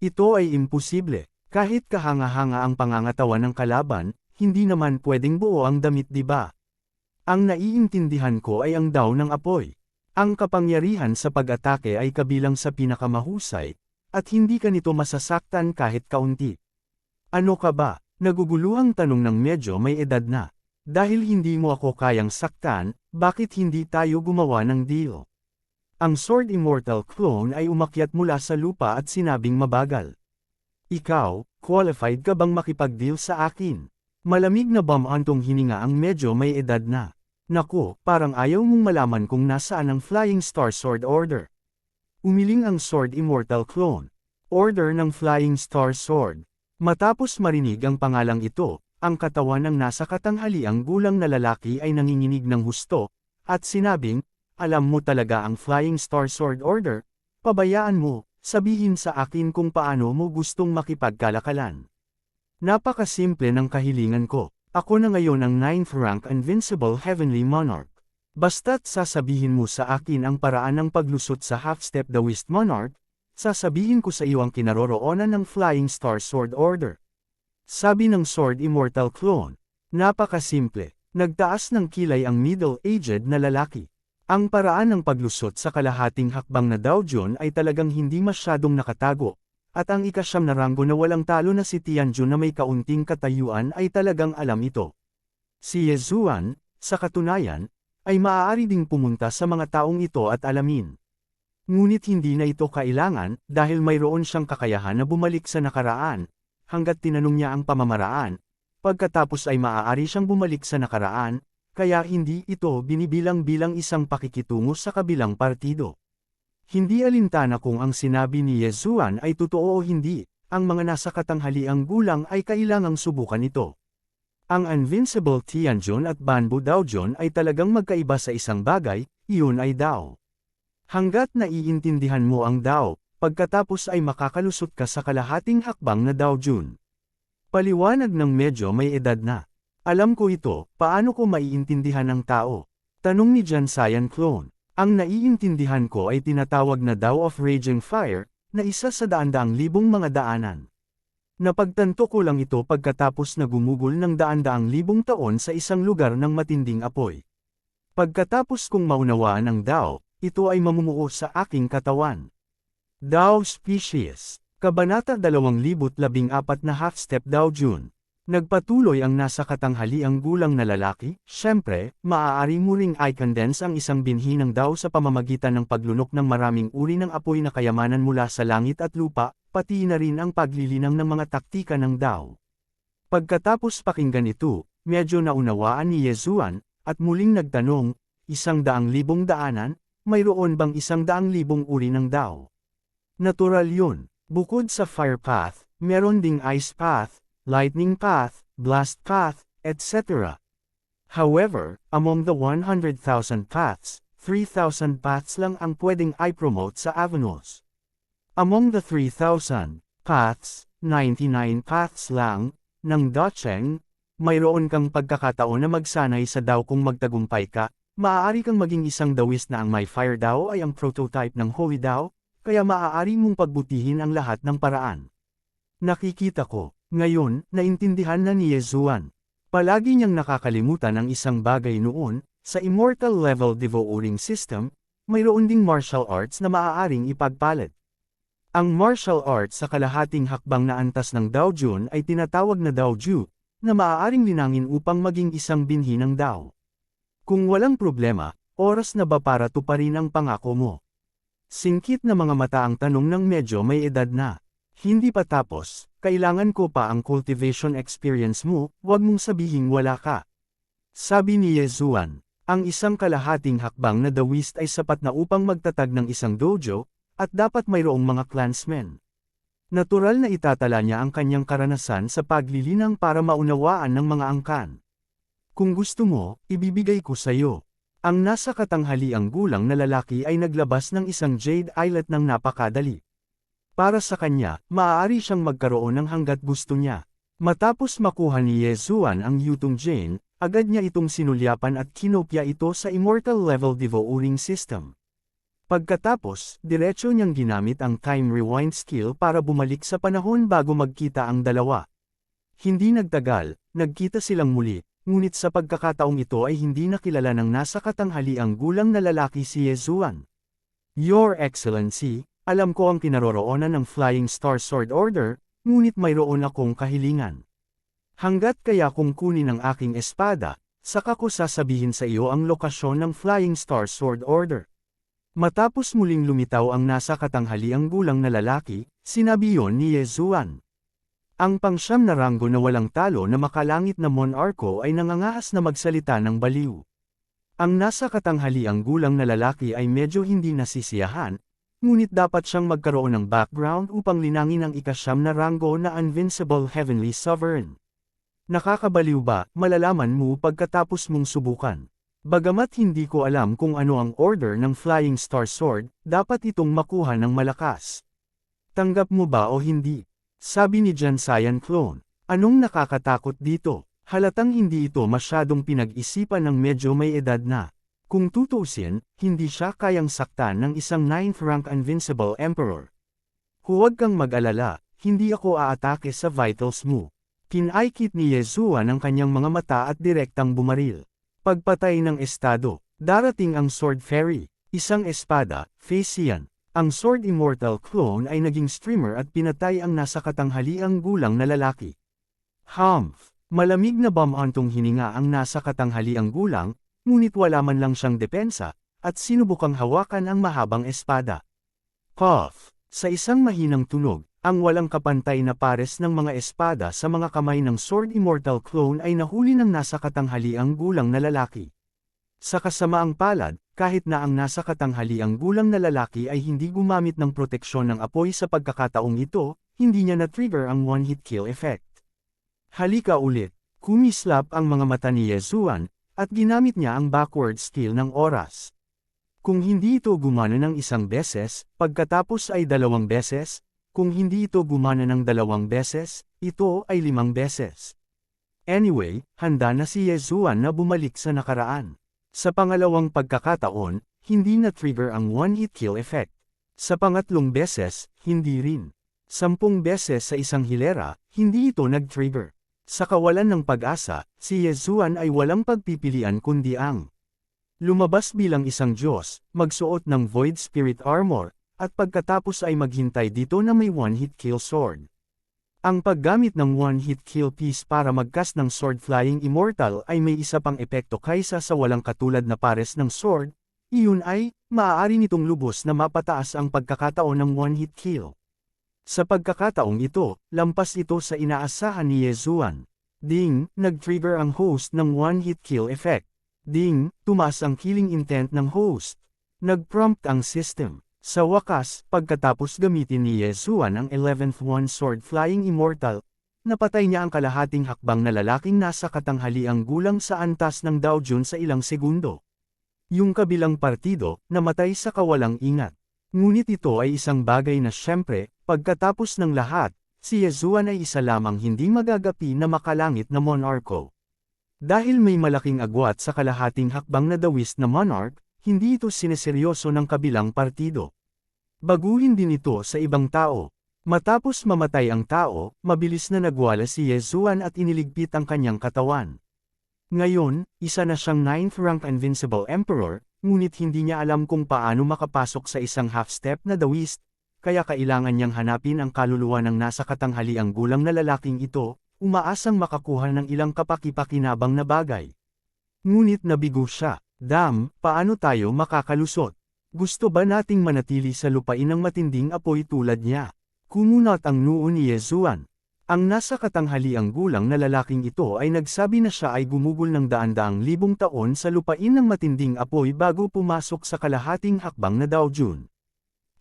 Ito ay imposible. Kahit kahanga-hanga ang pangangatawan ng kalaban, hindi naman pwedeng buo ang damit, di ba? Ang naiintindihan ko ay ang daw ng apoy. Ang kapangyarihan sa pag-atake ay kabilang sa pinakamahusay, at hindi ka nito masasaktan kahit kaunti. Ano ka ba? Naguguluhang tanong ng medyo may edad na. Dahil hindi mo ako kayang saktan, bakit hindi tayo gumawa ng deal? Ang Sword Immortal clone ay umakyat mula sa lupa at sinabing mabagal. Ikaw, qualified ka bang makipag-deal sa akin? Malamig na bumantong hininga ang medyo may edad na. Naku, parang ayaw mong malaman kung nasaan ang Flying Star Sword Order. Umiling ang Sword Immortal clone. Order ng Flying Star Sword. Matapos marinig ang pangalang ito, ang katawan ng nasa katanghaliang gulang na lalaki ay nanginginig ng husto, at sinabing, alam mo talaga ang Flying Star Sword Order, pabayaan mo, sabihin sa akin kung paano mo gustong makipagkalakalan. Napakasimple ng kahilingan ko, ako na ngayon ang 9th rank Invincible Heavenly Monarch. Basta't sasabihin mo sa akin ang paraan ng paglusot sa half-step the Whist Monarch, sasabihin ko sa iyo ang kinaroroonan ng Flying Star Sword Order. Sabi ng Sword Immortal clone. Napakasimple. Nagtaas ng kilay ang middle-aged na lalaki. Ang paraan ng paglusot sa kalahating hakbang na Daojun ay talagang hindi masyadong nakatago, at ang ikasyam na ranggo na walang talo na si Tianjun na may kaunting katayuan ay talagang alam ito. Si Yezuan, sa katunayan, ay maaari ding pumunta sa mga taong ito at alamin. Ngunit hindi na ito kailangan dahil mayroon siyang kakayahan na bumalik sa nakaraan, hanggat tinanong niya ang pamamaraan, pagkatapos ay maaari siyang bumalik sa nakaraan, kaya hindi ito binibilang bilang isang pakikitungo sa kabilang partido. Hindi alintana kung ang sinabi ni Yezuan ay totoo o hindi, ang mga nasa katanghaliang gulang ay kailangang subukan ito. Ang Invincible Tianjun at Banbu Daojun ay talagang magkaiba sa isang bagay, iyon ay Dao. Hanggat naiintindihan mo ang Dao, pagkatapos ay makakalusot ka sa kalahating hakbang na Daojun. Paliwanag ng medyo may edad na. Alam ko ito, paano ko maiintindihan ang tao? Tanong ni Jansayan clone. Ang naiintindihan ko ay tinatawag na Dao of Raging Fire, na isa sa daan-daang libong mga daanan. Napagtanto ko lang ito pagkatapos na gumugol ng daan-daang libong taon sa isang lugar ng matinding apoy. Pagkatapos kong maunawaan ang Dao, ito ay mamumuo sa aking katawan. Dao Species. Kabanata 2014 na Half-Step Daojun. Nagpatuloy ang nasa katanghaliang gulang na lalaki, syempre, maaari mo ring i-condense ang isang binhi ng Dao sa pamamagitan ng paglunok ng maraming uri ng apoy na kayamanan mula sa langit at lupa, pati na rin ang paglilinang ng mga taktika ng Dao. Pagkatapos pakinggan ito, medyo naunawaan ni Yezuan, at muling nagtanong, 100,000 daanan? Mayroon bang 100,000 uri ng Dao? Natural yun. Bukod sa Fire Path, meron ding Ice Path, Lightning Path, Blast Path, etc. However, among the 100,000 paths, 3,000 paths lang ang pwedeng i-promote sa Avanos. Among the 3,000 paths, 99 paths lang, ng Dacheng, mayroon kang pagkakataon na magsanay sa Dao kung magtagumpay ka. Maaari kang maging isang Daoist na ang may Fire Dao ay ang prototype ng Holy Dao, kaya maaari mong pagbutihin ang lahat ng paraan. Nakikita ko, ngayon, naintindihan na ni Yezuan. Palagi niyang nakakalimutan ang isang bagay noon, sa Immortal Level Devouring System, mayroon ding martial arts na maaaring ipagpalit. Ang martial arts sa kalahating hakbang na antas ng Daojun ay tinatawag na Daoju, na maaaring linangin upang maging isang binhi ng Dao. Kung walang problema, oras na ba para tuparin ang pangako mo? Singkit na mga mata ang tanong ng medyo may edad na. Hindi pa tapos, kailangan ko pa ang cultivation experience mo, wag mong sabihing wala ka. Sabi ni Yezuan, ang isang kalahating hakbang na Daoist ay sapat na upang magtatag ng isang dojo, at dapat mayroong mga clansmen. Natural na itatala niya ang kanyang karanasan sa paglilinang para maunawaan ng mga angkan. Kung gusto mo, ibibigay ko sa iyo. Ang nasa katanghaliang gulang na lalaki ay naglabas ng isang jade eyelet ng napakadali. Para sa kanya, maaari siyang magkaroon ng hanggat gusto niya. Matapos makuha ni Yezuan ang Yutong Jane, agad niya itong sinulyapan at kinopya ito sa Immortal Level Devouring System. Pagkatapos, diretso niyang ginamit ang Time Rewind skill para bumalik sa panahon bago magkita ang dalawa. Hindi nagtagal, nagkita silang muli, ngunit sa pagkakataong ito ay hindi nakilala ng nasa katanghaliang gulang na lalaki si Yezuan. Your Excellency, alam ko ang kinaroroonan ng Flying Star Sword Order, ngunit mayroon akong kahilingan. Hanggat kaya kung kunin ang aking espada, saka ko sasabihin sa iyo ang lokasyon ng Flying Star Sword Order. Matapos muling lumitaw ang nasa katanghaliang gulang na lalaki, sinabi yon ni Yezuan. Ang pangsyam na ranggo na walang talo na makalangit na monarko ay nangangahas na magsalita ng baliw. Ang nasa katanghaliang gulang na lalaki ay medyo hindi nasisiyahan, ngunit dapat siyang magkaroon ng background upang linangin ang ikasyam na ranggo na Invincible Heavenly Sovereign. Nakakabaliw ba, malalaman mo pagkatapos mong subukan. Bagamat hindi ko alam kung ano ang order ng Flying Star Sword, dapat itong makuha ng malakas. Tanggap mo ba o hindi? Sabi ni Jansayan Clone. Anong nakakatakot dito? Halatang hindi ito masyadong pinag-isipan ng medyo may edad na. Kung tutuusin, hindi siya kayang saktan ng isang 9th rank Invincible Emperor. Huwag kang mag-alala, hindi ako aatake sa vitals mo. Pinaikit ni Yezuan ang kanyang mga mata at direktang bumaril. Pagpatay ng estado, darating ang Sword Fairy, isang espada, face yan. Ang Sword Immortal Clone ay naging streamer at pinatay ang nasa katanghaliang gulang na lalaki. Humph! Malamig na bamantong hininga ang nasa katanghaliang gulang, ngunit wala man lang siyang depensa, at sinubukang hawakan ang mahabang espada. Puff! Sa isang mahinang tunog, ang walang kapantay na pares ng mga espada sa mga kamay ng Sword Immortal Clone ay nahuli ng nasa katanghaliang gulang na lalaki. Sa kasamaang palad, kahit na ang nasa katanghaliang gulang na lalaki ay hindi gumamit ng proteksyon ng apoy sa pagkakataong ito, hindi niya na-trigger ang one-hit kill effect. Halika ulit, kumislap ang mga mata ni Yezuan, at ginamit niya ang backward skill ng oras. Kung hindi ito gumana ng isang beses, pagkatapos ay 2 beses, kung hindi ito gumana ng 2 beses, ito ay 5 beses. Anyway, handa na si Yezuan na bumalik sa nakaraan. Sa pangalawang pagkakataon, hindi na-trigger ang one-hit kill effect. Sa pangatlong beses, hindi rin. 10 beses sa isang hilera, hindi ito nag-trigger. Sa kawalan ng pag-asa, si Yezuan ay walang pagpipilian kundi ang lumabas bilang isang Diyos, magsuot ng Void Spirit Armor, at pagkatapos ay maghintay dito na may one-hit kill sword. Ang paggamit ng one-hit kill piece para mag-cast ng Sword Flying Immortal ay may isa pang epekto kaysa sa walang katulad na pares ng sword, iyon ay, maaari nitong lubos na mapataas ang pagkakataon ng one-hit kill. Sa pagkakataong ito, lampas ito sa inaasahan ni Yezuan. Ding, nag-trigger ang host ng one-hit kill effect. Ding, tumaas ang killing intent ng host. Nag-prompt ang system. Sa wakas, pagkatapos gamitin ni Yezuan ang 11th One Sword Flying Immortal, napatay niya ang kalahating hakbang na lalaking nasa katanghaliang gulang sa antas ng Daojun sa ilang segundo. Yung kabilang partido, namatay sa kawalang ingat. Ngunit ito ay isang bagay na syempre, pagkatapos ng lahat, si Yezuan ay isa lamang hindi magagapi na makalangit na monarko. Dahil may malaking agwat sa kalahating hakbang na Daoist na monarch, hindi ito sineseryoso ng kabilang partido. Baguhin din ito sa ibang tao. Matapos mamatay ang tao, mabilis na nagwala si Yezuan at iniligpit ang kanyang katawan. Ngayon, isa na siyang 9th-rank Invincible Emperor, ngunit hindi niya alam kung paano makapasok sa isang half-step na Daoist, kaya kailangan niyang hanapin ang kaluluwa ng nasa katanghaliang gulang na lalaking ito, umaasang makakuha ng ilang kapaki-pakinabang na bagay. Ngunit nabigo siya. Paano tayo makakalusot? Gusto ba nating manatili sa lupain ng matinding apoy tulad niya? Kumunat ang noo ni Yezuan. Ang nasa katanghaliang gulang na lalaking ito ay nagsabi na siya ay gumugol ng daan-daang libong taon sa lupain ng matinding apoy bago pumasok sa kalahating hakbang na Daojun.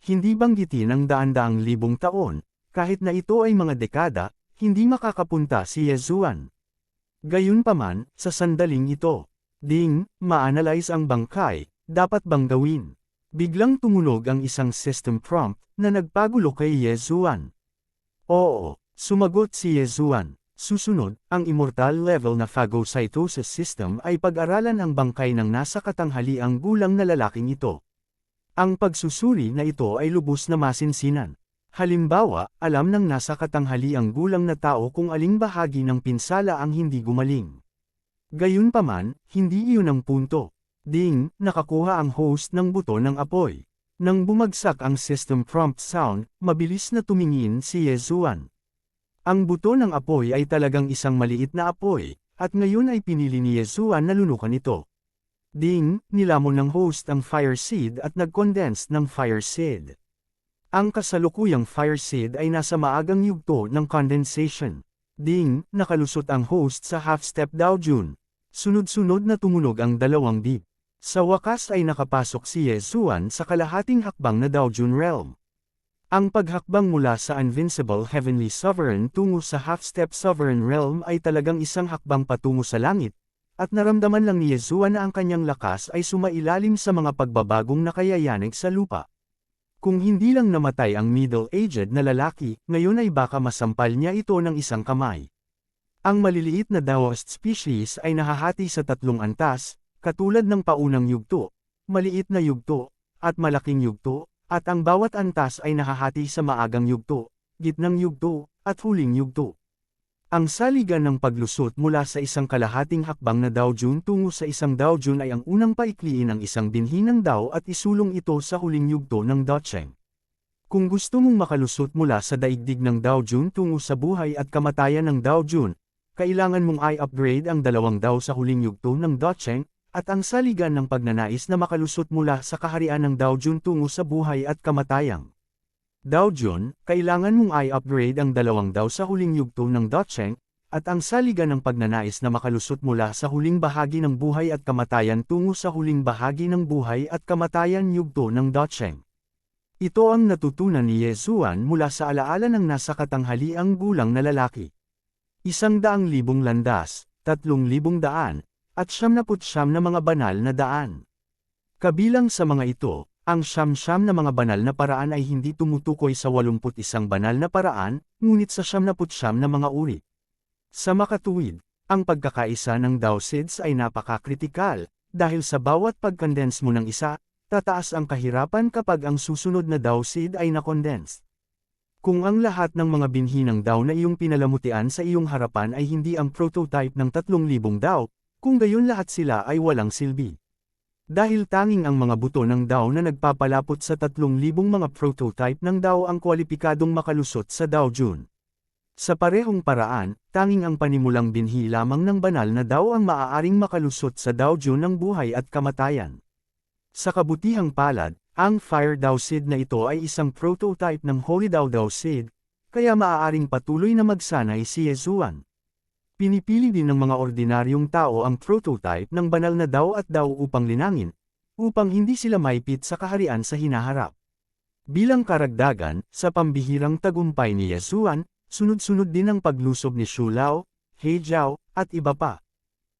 Hindi banggitin ang daan-daang libong taon, kahit na ito ay mga dekada, hindi makakapunta si Yezuan. Gayunpaman, sa sandaling ito, ma-analyze ang bangkay, dapat bang gawin? Biglang tumunog ang isang system prompt na nagpagulo kay Yezuan. Oo. Sumagot si Yezuan. Susunod, ang immortal level na phagocytosis system ay pag-aralan ang bangkay ng nasa katanghaliang gulang na lalaking ito. Ang pagsusuri na ito ay lubos na masinsinan. Halimbawa, alam ng nasa katanghaliang gulang na tao kung aling bahagi ng pinsala ang hindi gumaling. Gayunpaman, hindi iyon ang punto. Nakakuha ang host ng buto ng apoy. Nang bumagsak ang system prompt sound, mabilis na tumingin si Yezuan. Ang buto ng apoy ay talagang isang maliit na apoy, at ngayon ay pinili ni Yezuan na lunukan ito. Nilamon ng host ang fire seed at nag-condense ng fire seed. Ang kasalukuyang fire seed ay nasa maagang yugto ng condensation. Nakalusot ang host sa half-step Daojun. Sunod-sunod na tumunog ang dalawang beep. Sa wakas ay nakapasok si Yezuan sa kalahating hakbang na Daojun realm. Ang paghakbang mula sa Invincible Heavenly Sovereign tungo sa half-step Sovereign Realm ay talagang isang hakbang patungo sa langit, at naramdaman lang ni Yezuan na ang kanyang lakas ay sumailalim sa mga pagbabagong nakayayanig sa lupa. Kung hindi lang namatay ang middle-aged na lalaki, ngayon ay baka masampal niya ito ng isang kamay. Ang maliliit na Daoist species ay nahahati sa tatlong antas, katulad ng paunang yugto, maliit na yugto, at malaking yugto, at ang bawat antas ay nahahati sa maagang yugto, gitnang yugto, at huling yugto. Ang saligan ng paglusot mula sa isang kalahating hakbang na Daojun tungo sa isang Daojun ay ang unang paikliin ng isang binhi ng Dao at isulong ito sa huling yugto ng Docheng. Kung gusto mong makalusot mula sa daigdig ng Daojun tungo sa buhay at kamatayan ng Daojun, kailangan mong i-upgrade ang dalawang Dao sa huling yugto ng Docheng, at ang saligan ng pagnanais na makalusot mula sa kaharian ng Daojun tungo sa buhay at kamatayang Daojun, kailangan mong i-upgrade ang dalawang Dao sa huling yugto ng Docheng, at ang saligan ng pagnanais na makalusot mula sa huling bahagi ng buhay at kamatayan tungo sa huling bahagi ng buhay at kamatayan yugto ng Docheng. Ito ang natutunan ni Yezuan mula sa alaala ng nasa katanghaliang gulang na lalaki. 100,000 landas, 3,000 daan, at 99 na mga banal na daan. Kabilang sa mga ito, ang 99 na mga banal na paraan ay hindi tumutukoy sa 81 banal na paraan, ngunit sa 99 na mga uri. Sa makatuwid, ang pagkakaisa ng Daosids ay napakakritikal, dahil sa bawat pag-condense mo ng isa, tataas ang kahirapan kapag ang susunod na Daosid ay na-condense. Kung ang lahat ng mga binhi ng Dao na iyong pinalamutian sa iyong harapan ay hindi ang prototype ng 3,000 Dao, kung gayon lahat sila ay walang silbi. Dahil tanging ang mga buto ng Dao na nagpapalapot sa 3,000 mga prototype ng Dao ang kwalipikadong makalusot sa Daojun. Sa parehong paraan, tanging ang panimulang binhi lamang ng banal na Dao ang maaaring makalusot sa Daojun ng buhay at kamatayan. Sa kabutihang palad, ang Fire Daosid na ito ay isang prototype ng Holy Dao Daosid, kaya maaaring patuloy na magsanay si Yezuan. Pinipili din ng mga ordinaryong tao ang prototype ng banal na Dao at Dao upang linangin, upang hindi sila maipit sa kaharian sa hinaharap. Bilang karagdagan, sa pambihirang tagumpay ni Yezuan, sunod-sunod din ang paglusob ni Shu Lao, He Jiao, at iba pa.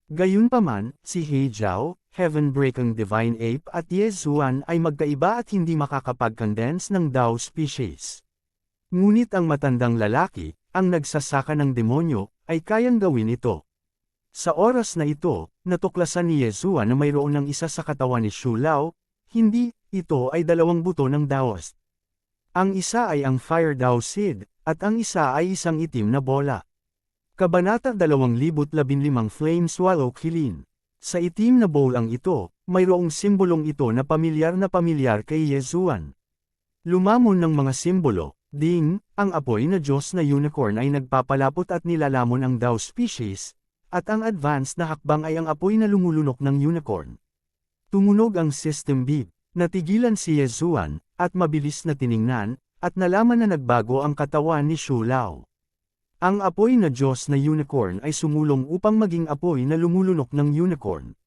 Gayunpaman, si He Jiao, Heaven-breaking Divine Ape at Yezuan ay magkaiba at hindi makakapag-condense ng Dao species. Ngunit ang matandang lalaki, ang nagsasaka ng demonyo, ay kayang gawin ito. Sa oras na ito, natuklasan ni Yezuan na mayroon ng isa sa katawan ni Shu Lao, hindi, ito ay dalawang buto ng Daoist. Ang isa ay ang Fire Daosid, at ang isa ay isang itim na bola. Kabanata 2015 Flame Swallow Kilin. Sa itim na bowl ang ito, mayroong simbolong ito na pamilyar kay Yesuan. Lumamon ng mga simbolo, ding, ang apoy na Diyos na unicorn ay nagpapalapot at nilalamon ang Dao species, at ang advanced na hakbang ay ang apoy na lumulunok ng unicorn. Tumunog ang system beep, natigilan si Yesuan, at mabilis na tiningnan, at nalaman na nagbago ang katawan ni Shu Lao. Ang apoy na Diyos na unicorn ay sumulong upang maging apoy na lumulunok ng unicorn.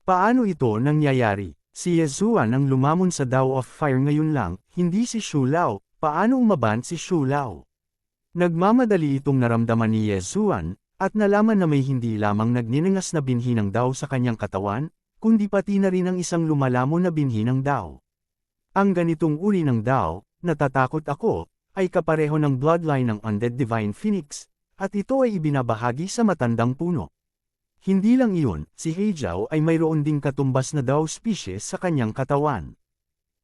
Paano ito nangyayari? Si Yesuan ang lumamon sa Dao of Fire ngayon lang, hindi si Shu Lao. Paano umaban si Shu Lao? Nagmamadali itong naramdaman ni Yesuan, at nalaman na may hindi lamang nagniningas na binhi ng Dao sa kanyang katawan, kundi pati na rin ang isang lumalamon na binhi ng Dao. Ang ganitong uri ng Dao, natatakot ako, ay kapareho ng bloodline ng Undead Divine Phoenix, at ito ay ibinabahagi sa matandang puno. Hindi lang iyon, si Heijiao ay mayroon ding katumbas na Dao species sa kanyang katawan.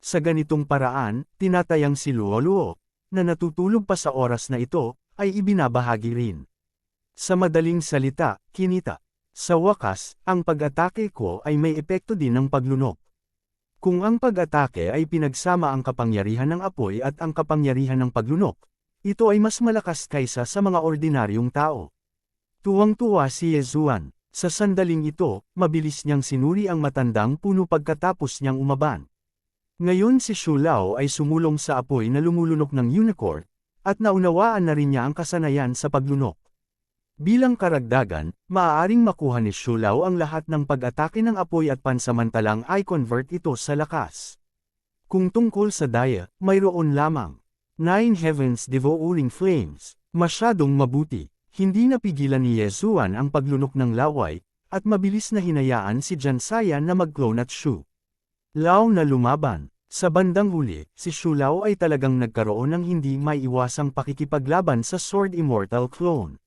Sa ganitong paraan, tinatayang si Luoluo, na natutulog pa sa oras na ito, ay ibinabahagi rin. Sa madaling salita, kinita. Sa wakas, ang pag-atake ko ay may epekto din ng paglunok. Kung ang pag-atake ay pinagsama ang kapangyarihan ng apoy at ang kapangyarihan ng paglunok, ito ay mas malakas kaysa sa mga ordinaryong tao. Tuwang-tuwa si Yesuan. Sa sandaling ito, mabilis niyang sinuri ang matandang puno pagkatapos niyang umaban. Ngayon si Shu Lao ay sumulong sa apoy na lumulunok ng unicorn, at naunawaan na rin niya ang kasanayan sa paglunok. Bilang karagdagan, maaaring makuha ni Shu Lao ang lahat ng pag-atake ng apoy at pansamantalang i-convert ito sa lakas. Kung tungkol sa daya, mayroon lamang 9 Heavens Devouring Flames, masyadong mabuti. Hindi napigilan ni Yesuan ang paglunok ng laway, at mabilis na hinayaan si Jansayan na mag-clone at Shu Lao na lumaban. Sa bandang huli, si Shu Lao ay talagang nagkaroon ng hindi maiiwasang pakikipaglaban sa Sword Immortal clone.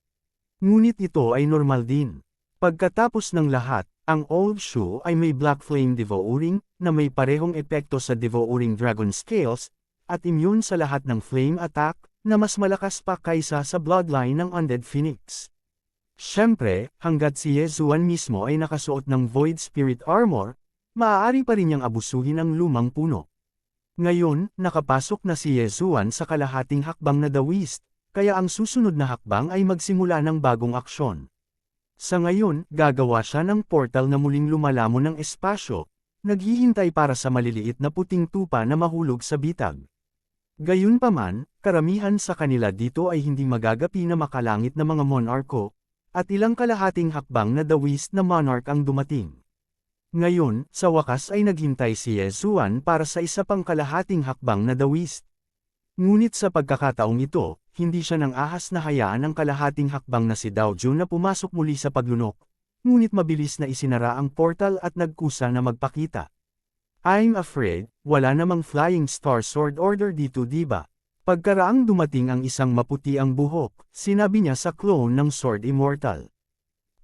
Ngunit ito ay normal din. Pagkatapos ng lahat, ang Old Shu ay may Black Flame Devouring, na may parehong epekto sa Devouring Dragon Scales, at immune sa lahat ng flame attack, na mas malakas pa kaysa sa bloodline ng Undead Phoenix. Siyempre, hanggat si Yesuan mismo ay nakasuot ng Void Spirit Armor, maaari pa rin niyang abusuhin ang lumang puno. Ngayon, nakapasok na si Yesuan sa kalahating hakbang na dawist, kaya ang susunod na hakbang ay magsimula ng bagong aksyon. Sa ngayon, gagawa siya ng portal na muling lumalamon ng espasyo, naghihintay para sa maliliit na puting tupa na mahulog sa bitag. Gayunpaman, karamihan sa kanila dito ay hindi magagapi na makalangit na mga monarko, at ilang kalahating hakbang na dawist na monarch ang dumating. Ngayon, sa wakas ay naghintay si Yesuan para sa isa pang kalahating hakbang na dawist. Ngunit sa pagkakataong ito, hindi siya nang ahas na hayaan ang kalahating hakbang na si Dao Jun na pumasok muli sa paglunok, ngunit mabilis na isinara ang portal at nagkusa na magpakita. I'm afraid, wala namang Flying Star Sword Order dito diba? Pagkaraang dumating ang isang maputi ang buhok, sinabi niya sa clone ng Sword Immortal.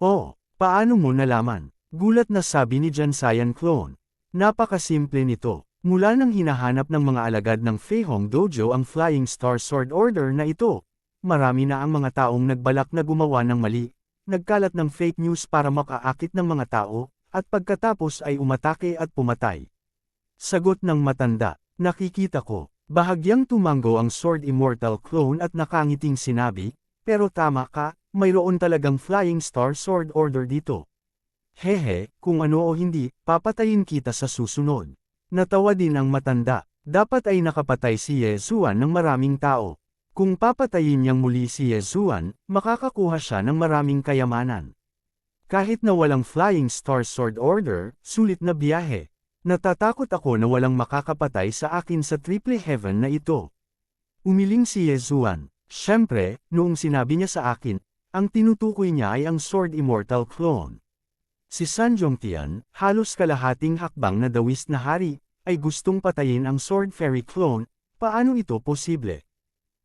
Oh, paano mo nalaman? Gulat na sabi ni Jansayan clone. Napakasimple nito. Mula nang hinahanap ng mga alagad ng Feihong Dojo ang Flying Star Sword Order na ito, marami na ang mga taong nagbalak na gumawa ng mali, nagkalat ng fake news para makaakit ng mga tao, at pagkatapos ay umatake at pumatay. Sagot ng matanda, nakikita ko, bahagyang tumango ang Sword Immortal clone at nakangiting sinabi, pero tama ka, mayroon talagang Flying Star Sword Order dito. Hehe, kung ano o hindi, papatayin kita sa susunod. Natawa din ang matanda, dapat ay nakapatay si Yesuan ng maraming tao. Kung papatayin niyang muli si Yesuan, makakakuha siya ng maraming kayamanan. Kahit na walang Flying Star Sword Order, sulit na biyahe. Natatakot ako na walang makakapatay sa akin sa Triple Heaven na ito. Umiling si Yesuan. Siyempre, noong sinabi niya sa akin, ang tinutukoy niya ay ang Sword Immortal clone. Si San Zhongtian, halos kalahating hakbang na dawist na hari, ay gustong patayin ang Sword Fairy clone, paano ito posible?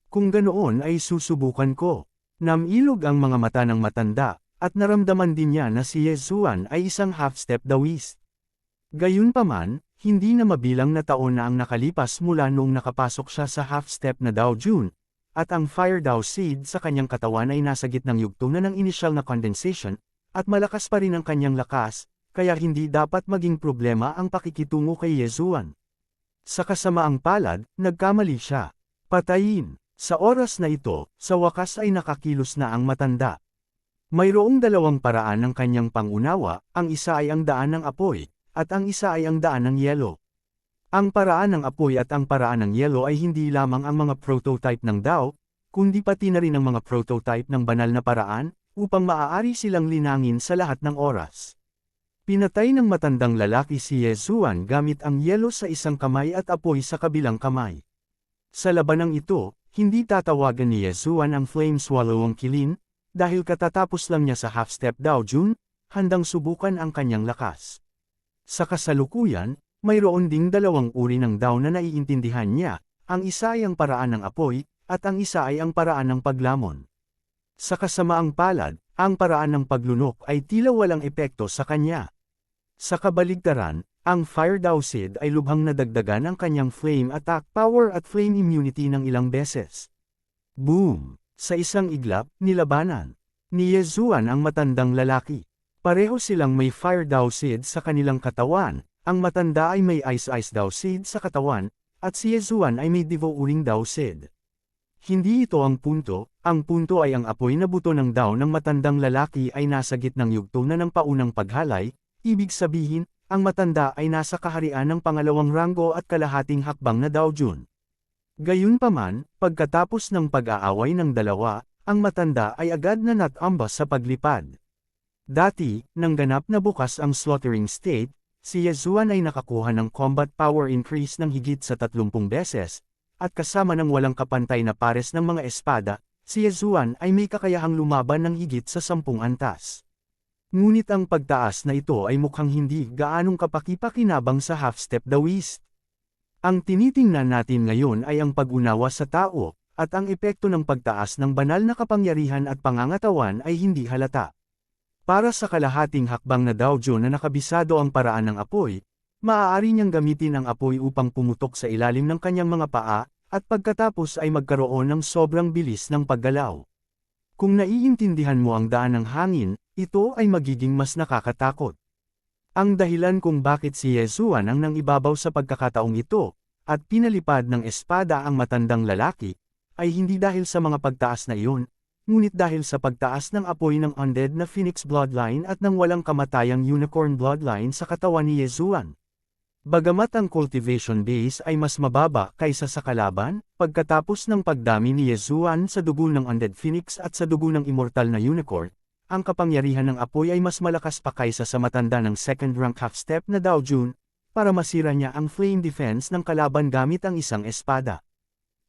Kung ganoon ay susubukan ko. Namilog ang mga mata ng matanda, at naramdaman din niya na si Yesuan ay isang half-step dawist. Gayunpaman, hindi na mabilang na taon na ang nakalipas mula noong nakapasok siya sa half-step na Dao Jun, at ang Fire Dao Seed sa kanyang katawan ay nasa gitnang yugto na ng inisyal na condensation, at malakas pa rin ang kanyang lakas, kaya hindi dapat maging problema ang pakikitungo kay Yezuan. Sa kasamaang palad, nagkamali siya. Patayin. Sa oras na ito, sa wakas ay nakakilos na ang matanda. Mayroong dalawang paraan ng kanyang pangunawa, ang isa ay ang daan ng apoy, at ang isa ay ang daan ng yelo. Ang paraan ng apoy at ang paraan ng yelo ay hindi lamang ang mga prototype ng Dao, kundi pati na rin ang mga prototype ng banal na paraan, upang maaari silang linangin sa lahat ng oras. Pinatay ng matandang lalaki si Yezuan gamit ang yelo sa isang kamay at apoy sa kabilang kamay. Sa labanang ito, hindi tatawagan ni Yezuan ang Flame Swallowing Kilin, dahil katatapos lang niya sa half-step Dao Jun, handang subukan ang kanyang lakas. Sa kasalukuyan, mayroon ding dalawang uri ng Dao na naiintindihan niya, ang isa ay ang paraan ng apoy, at ang isa ay ang paraan ng paglamon. Sa kasamaang palad, ang paraan ng paglunok ay tila walang epekto sa kanya. Sa kabaligtaran, ang Fire Dao Seed ay lubhang nadagdagan ang kanyang flame attack power at flame immunity ng ilang beses. Boom! Sa isang iglap, nilabanan ni Yezuan ang matandang lalaki. Pareho silang may Fire Dao Seed sa kanilang katawan. Ang matanda ay may Ice Dao Seed sa katawan, at si Yezuan ay may Devouring Dao Seed. Hindi ito ang punto ay ang apoy na buto ng Dao ng matandang lalaki ay nasa gitnang yugto na ng paunang paghalay, ibig sabihin, ang matanda ay nasa kaharian ng pangalawang ranggo at kalahating hakbang na Dao Jun. Gayunpaman, pagkatapos ng pag-aaway ng dalawa, ang matanda ay agad na natambas sa paglipad. Dati, nang ganap na bukas ang slaughtering state, si Yezuan ay nakakuha ng combat power increase ng higit sa 30 beses, at kasama ng walang kapantay na pares ng mga espada, si Yezuan ay may kakayahang lumaban ng higit sa 10 antas. Ngunit ang pagtaas na ito ay mukhang hindi gaanong kapaki-pakinabang sa half-step Daoist. Ang tinitingnan natin ngayon ay ang pag-unawa sa tao, at ang epekto ng pagtaas ng banal na kapangyarihan at pangangatawan ay hindi halata. Para sa kalahating hakbang na Dao Jun na nakabisado ang paraan ng apoy, maaari niyang gamitin ang apoy upang pumutok sa ilalim ng kanyang mga paa, at pagkatapos ay magkaroon ng sobrang bilis ng paggalaw. Kung naiintindihan mo ang daan ng hangin, ito ay magiging mas nakakatakot. Ang dahilan kung bakit si Yezuan ang nangibabaw sa pagkakataong ito, at pinalipad ng espada ang matandang lalaki, ay hindi dahil sa mga pagtaas na iyon, ngunit dahil sa pagtaas ng apoy ng undead na Phoenix bloodline at ng walang kamatayang unicorn bloodline sa katawan ni Yezuan. Bagamat ang cultivation base ay mas mababa kaysa sa kalaban, pagkatapos ng pagdami ni Yezuan sa dugo ng undead Phoenix at sa dugo ng immortal na unicorn, ang kapangyarihan ng apoy ay mas malakas pa kaysa sa matanda ng second rank half-step na Dao Jun, para masira niya ang flame defense ng kalaban gamit ang isang espada.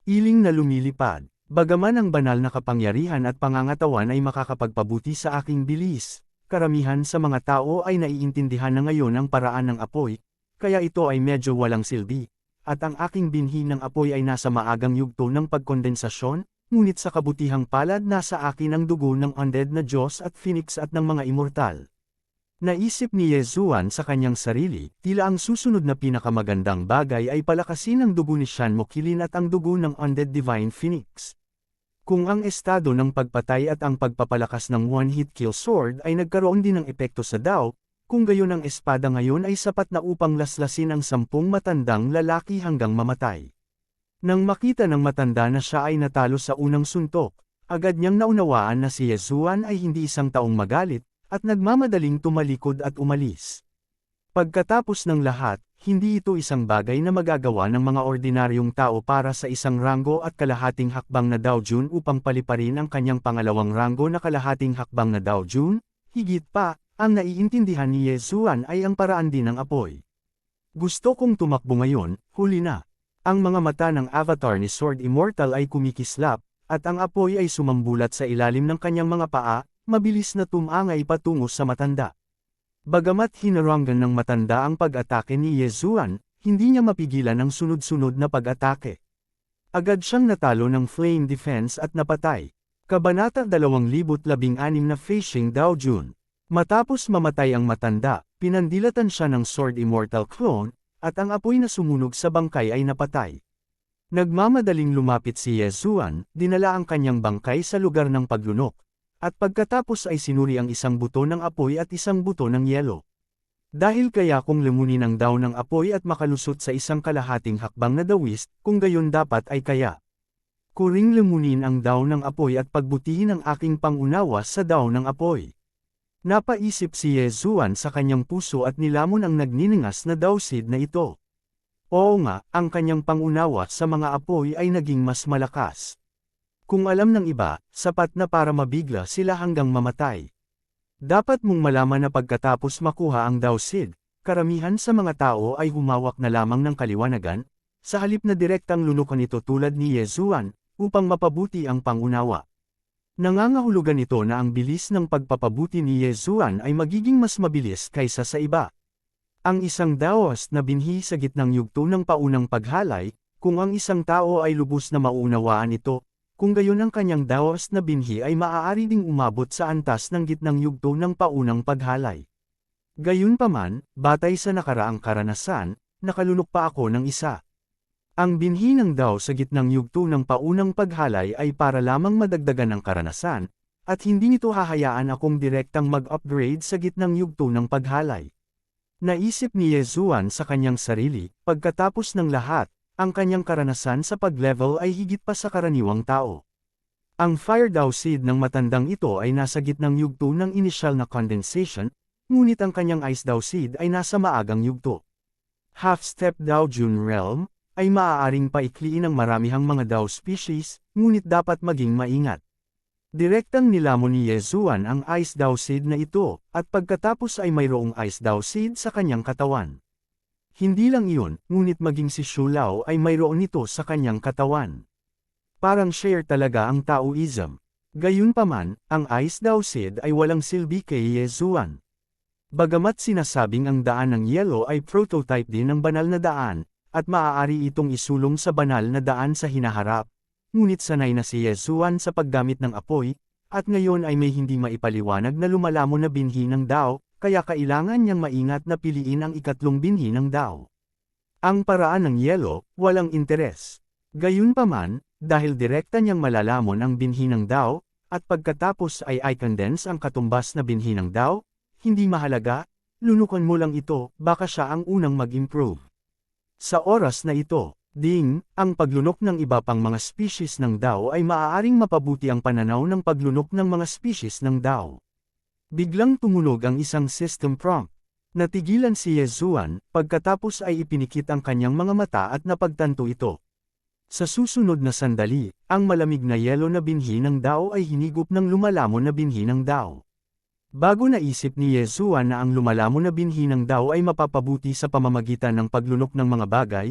Iling na lumilipad. Bagaman ang banal na kapangyarihan at pangangatawan ay makakapagpabuti sa aking bilis, karamihan sa mga tao ay naiintindihan na ngayon ang paraan ng apoy, kaya ito ay medyo walang silbi, at ang aking binhi ng apoy ay nasa maagang yugto ng pagkondensasyon, ngunit sa kabutihang palad nasa akin ang dugo ng undead na Diyos at Phoenix at ng mga immortal. Naisip ni Yezuan sa kanyang sarili, tila ang susunod na pinakamagandang bagay ay palakasin ang dugo ni Shan Mokilin at ang dugo ng undead Divine Phoenix. Kung ang estado ng pagpatay at ang pagpapalakas ng one-hit kill sword ay nagkaroon din ng epekto sa Dao, kung gayon ang espada ngayon ay sapat na upang laslasin ang 10 matandang lalaki hanggang mamatay. Nang makita ng matanda na siya ay natalo sa unang suntok, agad niyang naunawaan na si Yezuan ay hindi isang taong magalit, at nagmamadaling tumalikod at umalis. Pagkatapos ng lahat, hindi ito isang bagay na magagawa ng mga ordinaryong tao para sa isang ranggo at kalahating hakbang na Dao Jun upang paliparin ang kanyang pangalawang ranggo na kalahating hakbang na Dao Jun, higit pa, ang naiintindihan ni Yezuan ay ang paraan din ng apoy. Gusto kong tumakbo ngayon, huli na. Ang mga mata ng avatar ni Sword Immortal ay kumikislap, at ang apoy ay sumambulat sa ilalim ng kanyang mga paa, mabilis na tumangay patungo sa matanda. Bagamat hinarangan ng matanda ang pag-atake ni Yezuan, hindi niya mapigilan ang sunod-sunod na pag-atake. Agad siyang natalo ng flame defense at napatay. Kabanata 2016 na Facing Dao Jun. Matapos mamatay ang matanda, pinandilatan siya ng Sword Immortal clone, at ang apoy na sumunog sa bangkay ay napatay. Nagmamadaling lumapit si Yezuan, dinala ang kanyang bangkay sa lugar ng paglunok, at pagkatapos ay sinuri ang isang buto ng apoy at isang buto ng yelo. Dahil kaya kung lumunin ang daw ng apoy at makalusot sa isang kalahating hakbang na dawis, kung gayon dapat ay kaya. Kuring lumunin ang daw ng apoy at pagbutihin ang aking pangunawa sa daw ng apoy. Napaisip si Yezuan sa kanyang puso at nilamon ang nagniningas na dawsid na ito. Oo nga, ang kanyang pangunawa sa mga apoy ay naging mas malakas. Kung alam ng iba, sapat na para mabigla sila hanggang mamatay. Dapat mong malaman na pagkatapos makuha ang dawsid, karamihan sa mga tao ay humawak na lamang ng kaliwanagan, sa halip na direktang lunukan ito tulad ni Yezuan, upang mapabuti ang pangunawa. Nangangahulugan ito na ang bilis ng pagpapabuti ni Yezuan ay magiging mas mabilis kaysa sa iba. Ang isang daos na binhi sa gitnang yugto ng paunang paghalay, kung ang isang tao ay lubos na mauunawaan ito, kung gayon ang kanyang daos na binhi ay maaari ding umabot sa antas ng gitnang yugto ng paunang paghalay. Gayunpaman, batay sa nakaraang karanasan, nakalunok pa ako ng isa. Ang binhi ng daw sa gitnang yugto ng paunang paghalay ay para lamang madagdagan ng karanasan, at hindi nito hahayaan akong direktang mag-upgrade sa gitnang yugto ng paghalay. Naisip ni Yezuan sa kanyang sarili, pagkatapos ng lahat, ang kanyang karanasan sa pag-level ay higit pa sa karaniwang tao. Ang fire dawsid ng matandang ito ay nasa gitnang yugto ng inisyal na condensation, ngunit ang kanyang ice dawsid ay nasa maagang yugto. Half-step Daojun realm, ay maaaring paikliin ng maramihang mga daw species, ngunit dapat maging maingat. Direktang nilamon ni Yezuan ang ice dawsid na ito, at pagkatapos ay mayroong ice dawsid sa kanyang katawan. Hindi lang iyon, ngunit maging si Shulao ay mayroon nito sa kanyang katawan. Parang share talaga ang Taoism. Gayunpaman, ang ice dawsid ay walang silbi kay Yezuan. Bagamat sinasabing ang daan ng yelo ay prototype din ng banal na daan, at maaari itong isulong sa banal na daan sa hinaharap, ngunit sanay na si Yezuan sa paggamit ng apoy, at ngayon ay may hindi maipaliwanag na lumalamon na binhi ng Dao, kaya kailangan niyang maingat na piliin ang ikatlong binhi ng Dao. Ang paraan ng yelo, walang interes. Gayunpaman, dahil direkta niyang malalamon ang binhi ng Dao, at pagkatapos ay i-condense ang katumbas na binhi ng Dao, hindi mahalaga, lunukan mo lang ito, baka siya ang unang mag-improve. Sa oras na ito, ang paglunok ng iba pang mga species ng Dao ay maaaring mapabuti ang pananaw ng paglunok ng mga species ng Dao. Biglang tumunog ang isang system prompt. Natigilan si Yezuan, pagkatapos ay ipinikit ang kanyang mga mata at napagtanto ito. Sa susunod na sandali, ang malamig na yelo na binhi ng Dao ay hinigop ng lumalamon na binhi ng Dao. Bago naisip ni Yezuan na ang lumalamon na binhi ng Dao ay mapapabuti sa pamamagitan ng paglunok ng mga bagay,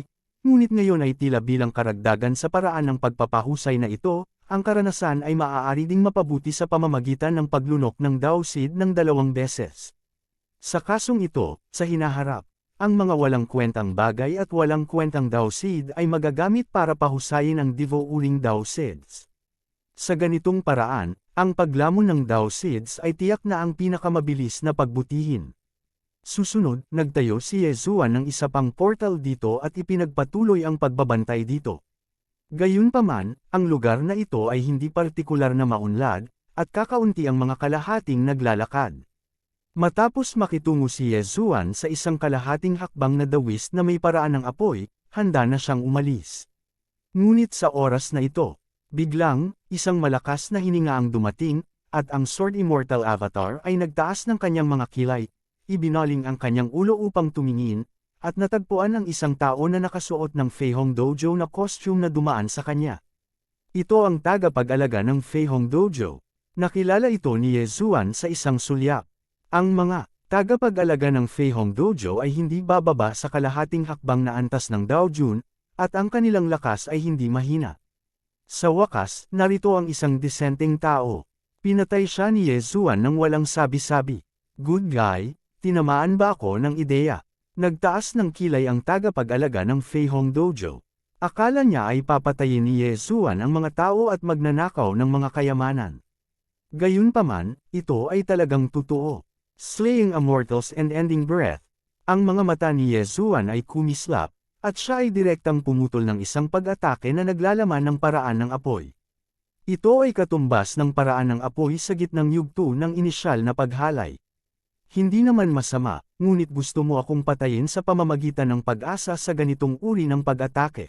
ngunit ngayon ay tila bilang karagdagan sa paraan ng pagpapahusay na ito, ang karanasan ay maaari ding mapabuti sa pamamagitan ng paglunok ng dawsid ng 2 beses. Sa kasong ito, sa hinaharap, ang mga walang kwentang bagay at walang kwentang dawsid ay magagamit para pahusayin ang divo-uling dawsids. Sa ganitong paraan, ang paglamon ng dawsids ay tiyak na ang pinakamabilis na pagbutihin. Susunod, nagtayo si Yezuan ng isa pang portal dito at ipinagpatuloy ang pagbabantay dito. Gayunpaman, ang lugar na ito ay hindi partikular na maunlad, at kakaunti ang mga kalahating naglalakad. Matapos makitungo si Yezuan sa isang kalahating hakbang na dawis na may paraan ng apoy, handa na siyang umalis. Ngunit sa oras na ito, biglang, isang malakas na hininga ang dumating, at ang Sword Immortal Avatar ay nagtaas ng kanyang mga kilay, ibinaling ang kanyang ulo upang tumingin, at natagpuan ang isang tao na nakasuot ng Feihong Dojo na costume na dumaan sa kanya. Ito ang tagapag-alaga ng Feihong Dojo. Nakilala ito ni Yezuan sa isang sulyap. Ang mga tagapag-alaga ng Feihong Dojo ay hindi bababa sa kalahating hakbang na antas ng Daojun, at ang kanilang lakas ay hindi mahina. Sa wakas, narito ang isang disenteng tao. Pinatay siya ni Yezuan nang walang sabi-sabi. Good guy, tinamaan ba ako ng ideya? Nagtaas ng kilay ang tagapag-alaga ng Feihong Dojo. Akala niya ay papatayin ni Yezuan ang mga tao at magnanakaw ng mga kayamanan. Gayunpaman, ito ay talagang totoo. Slaying Immortals and Ending Breath. Ang mga mata ni Yezuan ay kumislap, at siya ay direktang pumutol ng isang pag-atake na naglalaman ng paraan ng apoy. Ito ay katumbas ng paraan ng apoy sa gitnang yugto ng inisyal na paghalay. Hindi naman masama, ngunit gusto mo akong patayin sa pamamagitan ng pag-asa sa ganitong uri ng pag-atake.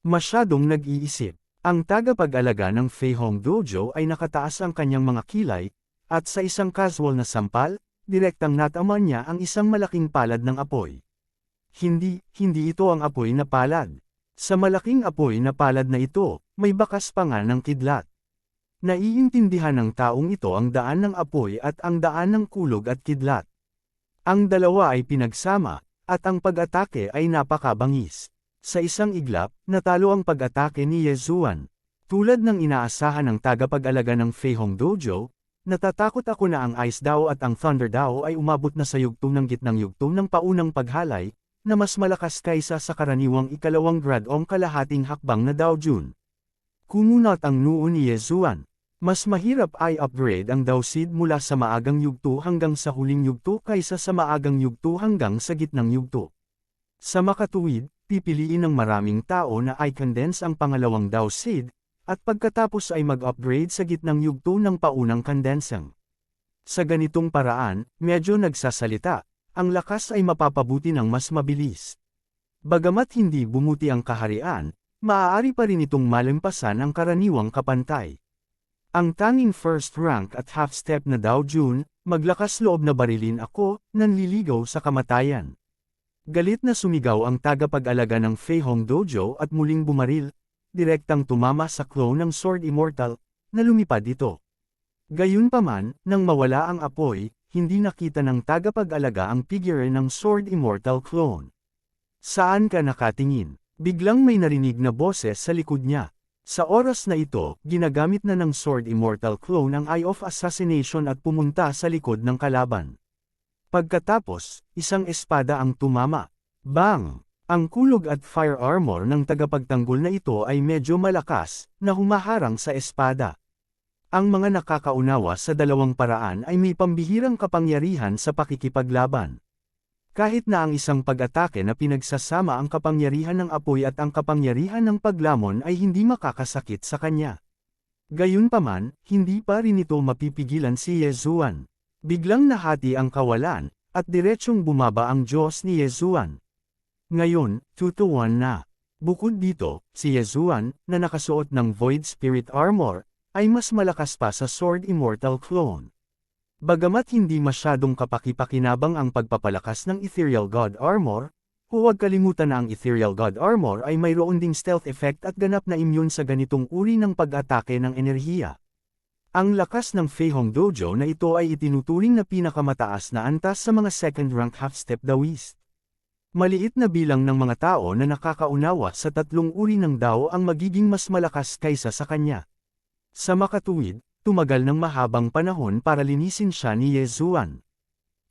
Masyadong nag-iisip. Ang tagapag-alaga ng Fei Hong Dojo ay nakataas ang kanyang mga kilay, at sa isang casual na sampal, direktang natama niya ang isang malaking palad ng apoy. Hindi ito ang apoy na palad. Sa malaking apoy na palad na ito, may bakas pa nga ng kidlat. Naiintindihan ng taong ito ang daan ng apoy at ang daan ng kulog at kidlat. Ang dalawa ay pinagsama, at ang pag-atake ay napakabangis. Sa isang iglap, natalo ang pag-atake ni Ye Zuan. Tulad ng inaasahan ng tagapag-alaga ng Fei Hong Dojo, natatakot ako na ang Ice Dao at ang Thunder Dao ay umabot na sa yugtong ng gitnang yugtong ng paunang paghalay, na mas malakas kaysa sa karaniwang ikalawang gradong kalahating hakbang na Dao Jun. Kumunat ang noo ni Ye Zuan. Mas mahirap ay upgrade ang Dao Seed mula sa maagang yugto hanggang sa huling yugto kaysa sa maagang yugto hanggang sa gitnang yugto. Sa makatuwid, pipiliin ng maraming tao na i-condense ang pangalawang Dao Seed, at pagkatapos ay mag-upgrade sa gitnang yugto ng paunang kondensang. Sa ganitong paraan, medyo nagsasalita, ang lakas ay mapapabuti ng mas mabilis. Bagamat hindi bumuti ang kaharian, maaari pa rin itong malampasan ang karaniwang kapantay. Ang tanging first rank at half-step na Dao Jun, maglakas loob na barilin ako, nanliligaw sa kamatayan. Galit na sumigaw ang tagapag-alaga ng Fei Hong Dojo at muling bumaril, direktang tumama sa clone ng Sword Immortal, na lumipad ito. Gayunpaman, nang mawala ang apoy, hindi nakita ng tagapag-alaga ang figure ng Sword Immortal clone. Saan ka nakatingin? Biglang may narinig na boses sa likod niya. Sa oras na ito, ginagamit na ng Sword Immortal clone ang Eye of Assassination at pumunta sa likod ng kalaban. Pagkatapos, isang espada ang tumama. Bang! Ang kulog at fire armor ng tagapagtanggol na ito ay medyo malakas, na humaharang sa espada. Ang mga nakakaunawa sa dalawang paraan ay may pambihirang kapangyarihan sa pakikipaglaban. Kahit na ang isang pag-atake na pinagsasama ang kapangyarihan ng apoy at ang kapangyarihan ng paglamon ay hindi makakasakit sa kanya. Gayunpaman, hindi pa rin ito mapipigilan si Ye Zuan. Biglang nahati ang kawalan, at diretsyong bumaba ang Diyos ni Ye Zuan. Ngayon, 2-1 na. Bukod dito, si Ye Zuan, na nakasuot ng Void Spirit Armor, ay mas malakas pa sa Sword Immortal clone. Bagamat hindi masyadong kapaki-pakinabang ang pagpapalakas ng Ethereal God Armor, huwag kalimutan na ang Ethereal God Armor ay mayroon ding stealth effect at ganap na immune sa ganitong uri ng pag-atake ng enerhiya. Ang lakas ng Fei Hong Dojo na ito ay itinuturing na pinakamataas na antas sa mga second-rank half-step Daoist. Maliit na bilang ng mga tao na nakakaunawa sa tatlong uri ng Dao ang magiging mas malakas kaysa sa kanya. Sa makatuwid, tumagal ng mahabang panahon para linisin siya ni Ye Zuan.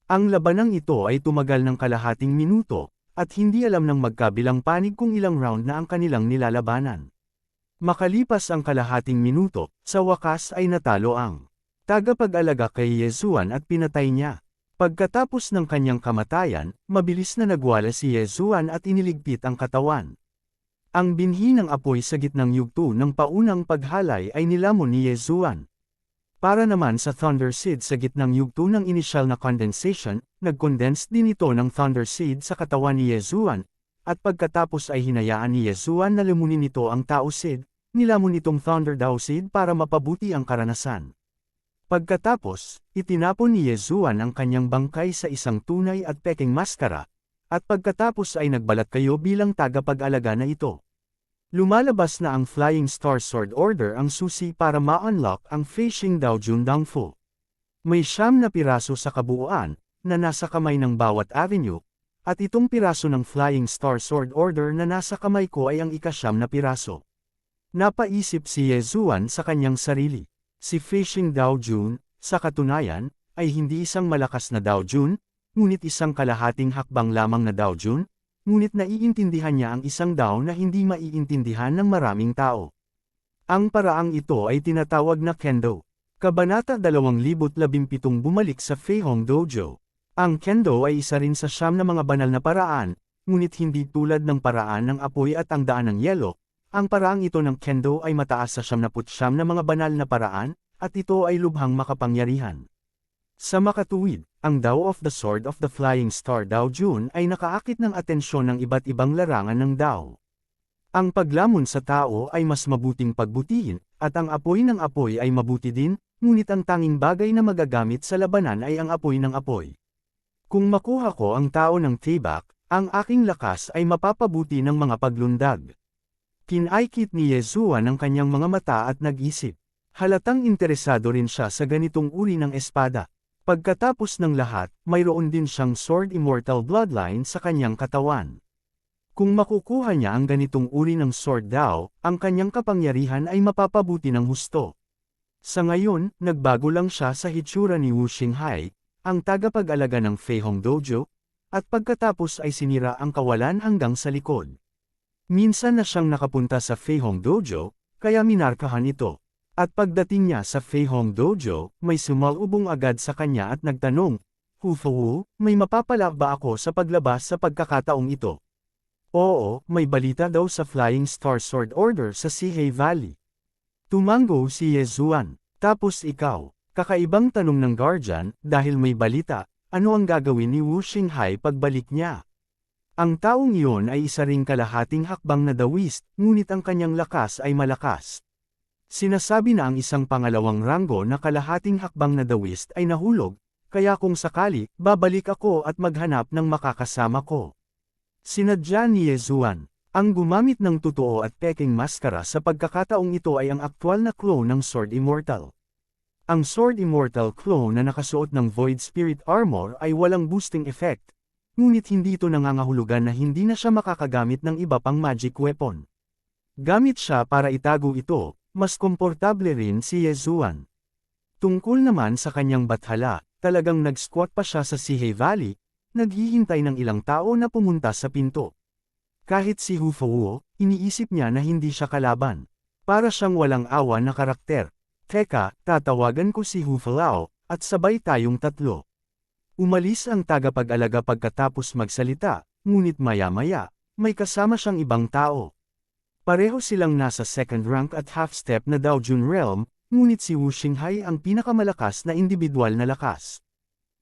Ang labanang ito ay tumagal ng kalahating minuto, at hindi alam ng magkabilang panig kung ilang round na ang kanilang nilalabanan. Makalipas ang kalahating minuto, sa wakas ay natalo ang tagapag-alaga kay Ye Zuan at pinatay niya. Pagkatapos ng kanyang kamatayan, mabilis na nagwala si Ye Zuan at iniligpit ang katawan. Ang binhi ng apoy sa gitnang yugto ng paunang paghalay ay nilamon ni Ye Zuan. Para naman sa Thunder Seed sa gitnang yugto ng inisyal na condensation, nag-condense din ito ng Thunder Seed sa katawan ni Ye Zuan, at pagkatapos ay hinayaan ni Ye Zuan na lamunin nito ang Tao Seed, nilamon itong Thunder Dao Seed para mapabuti ang karanasan. Pagkatapos, itinapon ni Ye Zuan ang kanyang bangkay sa isang tunay at peking maskara, at pagkatapos ay nagbalat kayo bilang tagapag-alaga na ito. Lumalabas na ang Flying Star Sword Order ang susi para ma-unlock ang Fei Xing Dao Jun Dangfu. May 9 na piraso sa kabuuan, na nasa kamay ng bawat avenue, at itong piraso ng Flying Star Sword Order na nasa kamay ko ay ang ika-9 na piraso. Napaisip si Ye Zuan sa kanyang sarili. Si Fei Xing Dao Jun, sa katunayan, ay hindi isang malakas na Dao Jun, ngunit isang kalahating hakbang lamang na Dao Jun, ngunit naiintindihan niya ang isang Dao na hindi maiintindihan ng maraming tao. Ang paraang ito ay tinatawag na Kendo. Kabanata 2017 bumalik sa Fei Hong Dojo. Ang Kendo ay isa rin sa 9 na mga banal na paraan, ngunit hindi tulad ng paraan ng apoy at ang daan ng yelo. Ang paraang ito ng kendo ay mataas sa 79 na mga banal na paraan, at ito ay lubhang makapangyarihan. Sa makatuwid, ang Tao of the Sword of the Flying Star Dao Jun ay nakaakit ng atensyon ng iba't ibang larangan ng Dao. Ang paglamon sa tao ay mas mabuting pagbutihin, at ang apoy ng apoy ay mabuti din, ngunit ang tanging bagay na magagamit sa labanan ay ang apoy ng apoy. Kung makuha ko ang tao ng tibak, ang aking lakas ay mapapabuti ng mga paglundag. Kinaikit ni Yezuan ang kanyang mga mata at nag-isip. Halatang interesado rin siya sa ganitong uri ng espada. Pagkatapos ng lahat, mayroon din siyang Sword Immortal Bloodline sa kanyang katawan. Kung makukuha niya ang ganitong uri ng Sword Dao, ang kanyang kapangyarihan ay mapapabuti ng husto. Sa ngayon, nagbago lang siya sa hitsura ni Wu Xinghai, ang tagapag-alaga ng Fei Hong Dojo, at pagkatapos ay sinira ang kawalan hanggang sa likod. Minsan na siyang nakapunta sa Fei Hong Dojo, kaya minarkahan ito. At pagdating niya sa Fei Hong Dojo, may sumalubong agad sa kanya at nagtanong, Hu Fu, may mapapala ba ako sa paglabas sa pagkakataong ito? Oo, may balita daw sa Flying Star Sword Order sa Sihei Valley. Tumango si Yezuan. Tapos ikaw, kakaibang tanong ng guardian, dahil may balita, ano ang gagawin ni Wu Xinghai pagbalik niya? Ang taong iyon ay isa ring kalahating hakbang na dawist, ngunit ang kanyang lakas ay malakas. Sinasabi na ang isang pangalawang ranggo na kalahating hakbang na dawist ay nahulog, kaya kung sakali, babalik ako at maghanap ng makakasama ko. Sinadya ni Yezuan. Ang gumamit ng totoo at peking maskara sa pagkakataong ito ay ang aktwal na clone ng Sword Immortal. Ang Sword Immortal clone na nakasuot ng Void Spirit Armor ay walang boosting effect. Ngunit hindi ito nangangahulugan na hindi na siya makakagamit ng iba pang magic weapon. Gamit siya para itago ito, mas komportable rin si Yezuan. Tungkol naman sa kanyang bathala, talagang nag-squat pa siya sa Sihei Valley, naghihintay ng ilang tao na pumunta sa pinto. Kahit si Hu Fu, iniisip niya na hindi siya kalaban. Para siyang walang awa na karakter. Teka, tatawagan ko si Hu Fulao, at sabay tayong tatlo. Umalis ang tagapag-alaga pagkatapos magsalita, ngunit maya-maya, may kasama siyang ibang tao. Pareho silang nasa second rank at half-step na Daojun Realm, ngunit si Wu Xinghai ang pinakamalakas na individual na lakas.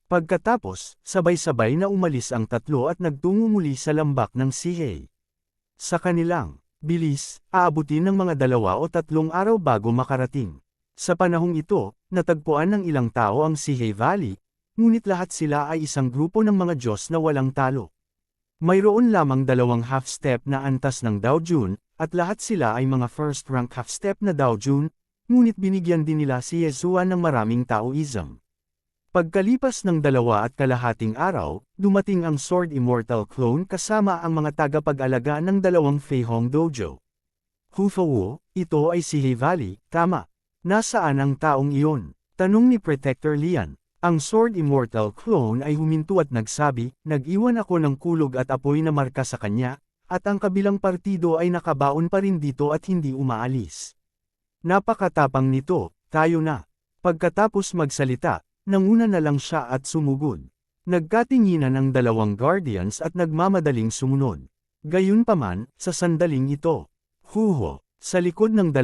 Pagkatapos, sabay-sabay na umalis ang tatlo at nagtungo muli sa lambak ng Sihei. Sa kanilang bilis, aabutin ng mga 2 o 3 araw bago makarating. Sa panahong ito, natagpuan ng ilang tao ang Sihei Valley, ngunit lahat sila ay isang grupo ng mga Diyos na walang talo. Mayroon lamang 2 half-step na antas ng Daojun, at lahat sila ay mga first-rank half-step na Daojun, ngunit binigyan din nila si Yezuan ng maraming Taoism. Pagkalipas ng 2.5 araw, dumating ang Sword Immortal clone kasama ang mga tagapag-alaga ng 2 Fei Hong Dojo. Hu Fu, ito ay Sihei Valley, tama. Nasaan ang taong iyon? Tanong ni Protector Lian. Ang Sword Immortal clone ay huminto at nagsabi, nag-iwan ako ng kulog at apoy na marka sa kanya, at ang kabilang partido ay nakabaon pa rin dito at hindi umaalis. Napakatapang nito, tayo na. Pagkatapos magsalita, nanguna na lang siya at sumugod. Nagkatinginan ang 2 guardians at nagmamadaling sumunod. Gayunpaman, sa sandaling ito, huho, sa likod ng 2,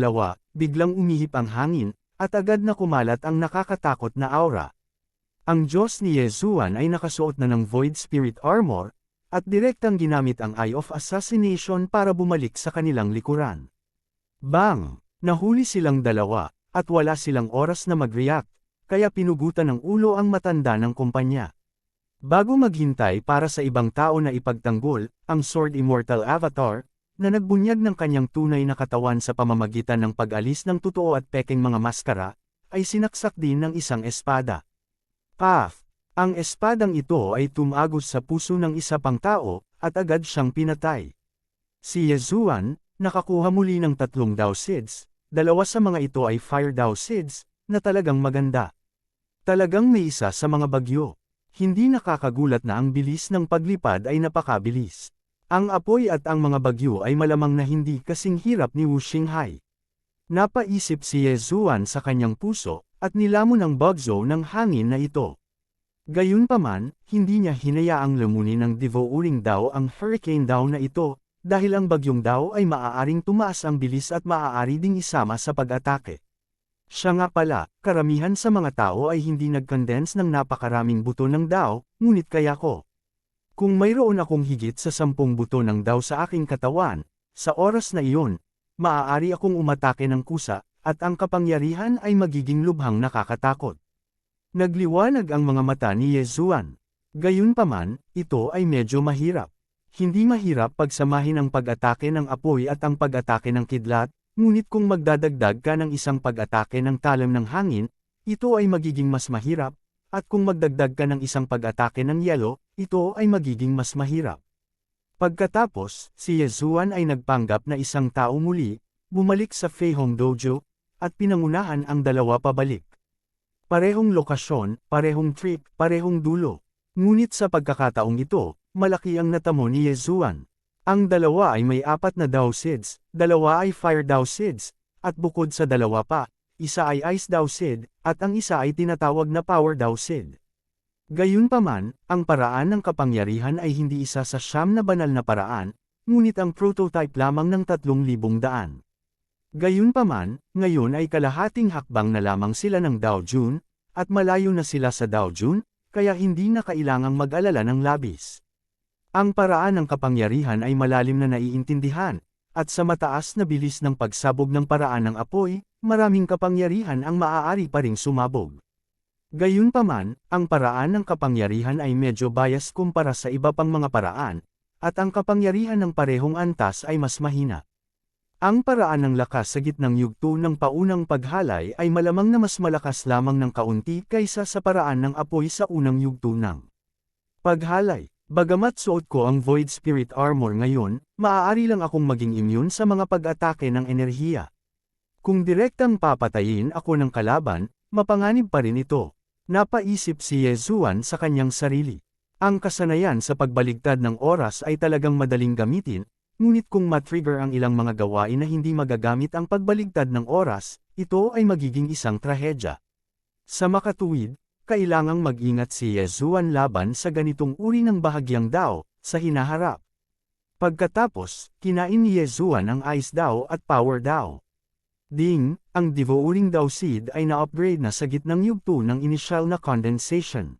biglang umihip ang hangin, at agad na kumalat ang nakakatakot na aura. Ang Diyos ni Yezuan ay nakasuot na ng Void Spirit Armor, at direktang ginamit ang Eye of Assassination para bumalik sa kanilang likuran. Bang! Nahuli silang 2, at wala silang oras na mag-react, kaya pinugutan ng ulo ang matanda ng kumpanya. Bago maghintay para sa ibang tao na ipagtanggol, ang Sword Immortal Avatar, na nagbunyag ng kanyang tunay na katawan sa pamamagitan ng pag-alis ng totoo at peking mga maskara, ay sinaksak din ng isang espada. Paf! Ang espadang ito ay tumagos sa puso ng isa pang tao, at agad siyang pinatay. Si Yezuan, nakakuha muli ng 3 Dao Seeds, 2 sa mga ito ay Fire Dao Seeds, na talagang maganda. Talagang may isa sa mga bagyo. Hindi nakakagulat na ang bilis ng paglipad ay napakabilis. Ang apoy at ang mga bagyo ay malamang na hindi kasing hirap ni Wu Xinghai. Napaisip si Yezuan sa kanyang puso, at nilamon ang bugzo ng hangin na ito. Gayunpaman, hindi niya hinayaang lamunin ng Devouring Daw ang Hurricane Daw na ito, dahil ang bagyong Daw ay maaaring tumaas ang bilis at maaari ding isama sa pag-atake. Siya nga pala, karamihan sa mga tao ay hindi nag-condense ng napakaraming buto ng Daw, ngunit kaya ko. Kung mayroon akong higit sa 10 buto ng Daw sa aking katawan, sa oras na iyon, maaari akong umatake ng kusa, at ang kapangyarihan ay magiging lubhang nakakatakot. Nagliwanag ang mga mata ni Yezuan. Gayunpaman, ito ay medyo mahirap. Hindi mahirap pagsamahin ang pag-atake ng apoy at ang pag-atake ng kidlat, ngunit kung magdadagdag ka ng isang pag-atake ng talam ng hangin, ito ay magiging mas mahirap, at kung magdagdag ka ng isang pag-atake ng yelo, ito ay magiging mas mahirap. Pagkatapos, si Yezuan ay nagpanggap na isang tao muli, bumalik sa Feihong Dojo, at pinangunahan ang dalawa pabalik. Parehong lokasyon, parehong trip, parehong dulo. Ngunit sa pagkakataong ito, malaki ang natamo ni Yezuan. Ang dalawa ay may 4 na Dao Seeds, dalawa ay Fire Dao Seeds, at bukod sa dalawa pa, isa ay Ice Dao Seed, at ang isa ay tinatawag na Power Dao Seed. Gayunpaman, ang paraan ng kapangyarihan ay hindi isa sa 9 na banal na paraan, ngunit ang prototype lamang ng 3,000 daan. Gayunpaman, ngayon ay kalahating hakbang na lamang sila ng Dao Jun, at malayo na sila sa Dao Jun, kaya hindi na kailangang mag-alala ng labis. Ang paraan ng kapangyarihan ay malalim na naiintindihan, at sa mataas na bilis ng pagsabog ng paraan ng apoy, maraming kapangyarihan ang maaari pa ring sumabog. Gayunpaman, ang paraan ng kapangyarihan ay medyo biased kumpara sa iba pang mga paraan, at ang kapangyarihan ng parehong antas ay mas mahina. Ang paraan ng lakas sa gitnang yugto ng paunang paghalay ay malamang na mas malakas lamang ng kaunti kaysa sa paraan ng apoy sa unang yugto ng paghalay. Bagamat suot ko ang Void Spirit Armor ngayon, maaari lang akong maging immune sa mga pag-atake ng enerhiya. Kung direktang papatayin ako ng kalaban, mapanganib pa rin ito. Napaisip si Yezuan sa kanyang sarili. Ang kasanayan sa pagbaligtad ng oras ay talagang madaling gamitin, ngunit kung matrigger ang ilang mga gawain na hindi magagamit ang pagbaligtad ng oras, ito ay magiging isang trahedya. Sa makatuwid, kailangang mag-ingat si Yezuan laban sa ganitong uri ng bahagyang Dao, sa hinaharap. Pagkatapos, kinain ni Yezuan ang Ice Dao at Power Dao. Ding, ang Devouring Dao Seed ay na-upgrade na sa gitnang yugto ng initial na condensation.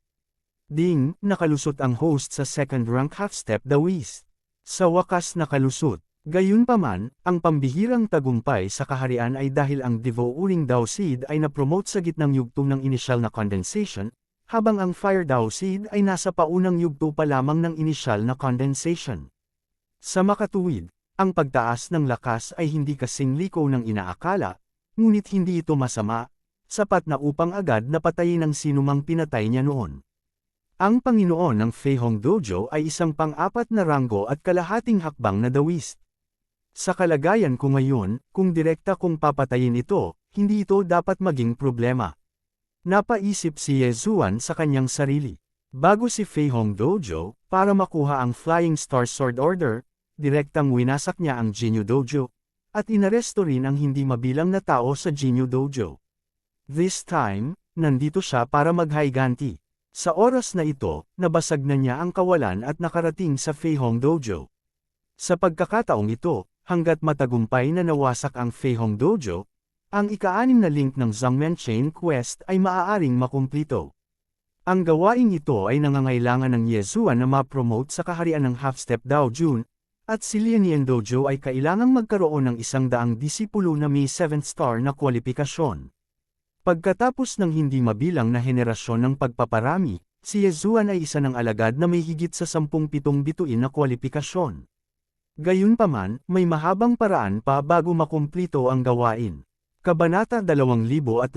Ding, nakalusot ang host sa second rank half-step Daoist. Sa wakas nakalusot. Gayunpaman, ang pambihirang tagumpay sa kaharian ay dahil ang Devouring Dao Seed ay na-promote sa gitnang yugto ng initial na condensation, habang ang Fire Dao Seed ay nasa paunang yugto pa lamang ng initial na condensation. Sa makatuwid, ang pagtaas ng lakas ay hindi kasing liko ng inaakala, ngunit hindi ito masama, sapat na upang agad na patayin ang sinumang pinatay niya noon. Ang Panginoon ng Feihong Dojo ay isang pang-4 na ranggo at kalahating hakbang na Daoist. Sa kalagayan ko ngayon, kung direkta kong papatayin ito, hindi ito dapat maging problema. Napaisip si Yezuan sa kanyang sarili. Bago si Feihong Dojo, para makuha ang Flying Star Sword Order, direktang winasak niya ang Jinyu Dojo, at inaresto rin ang hindi mabilang na tao sa Jinyu Dojo. This time, nandito siya para maghayganti. Sa oras na ito, nabasag na niya ang kawalan at nakarating sa Feihong Dojo. Sa pagkakataong ito, hanggat matagumpay na nawasak ang Feihong Dojo, ang ika-6 na link ng Zhangmen Chain Quest ay maaaring makumplito. Ang gawaing ito ay nangangailangan ng Yezuan na ma-promote sa kaharian ng Half-Step Dao Jun, at si Liannian Dojo ay kailangang magkaroon ng 100 disipulo na may 7th star na kwalifikasyon. Pagkatapos ng hindi mabilang na henerasyon ng pagpaparami, si Yezuan ay isa ng alagad na may higit sa 10 bituin na kwalifikasyon. Gayunpaman, may mahabang paraan pa bago makumplito ang gawain. Kabanata 2018,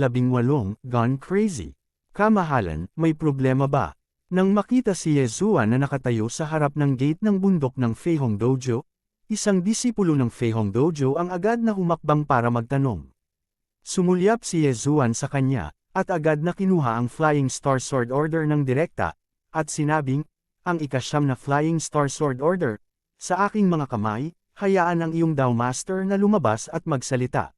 Gone Crazy. Kamahalan, may problema ba? Nang makita si Yezuan na nakatayo sa harap ng gate ng bundok ng Feihong Dojo, isang disipulo ng Feihong Dojo ang agad na humakbang para magtanong. Sumulyap si Yezuan sa kanya, at agad na kinuha ang Flying Star Sword Order ng direkta, at sinabing, ang ika-9 na Flying Star Sword Order, sa aking mga kamay, hayaan ang iyong Dao Master na lumabas at magsalita.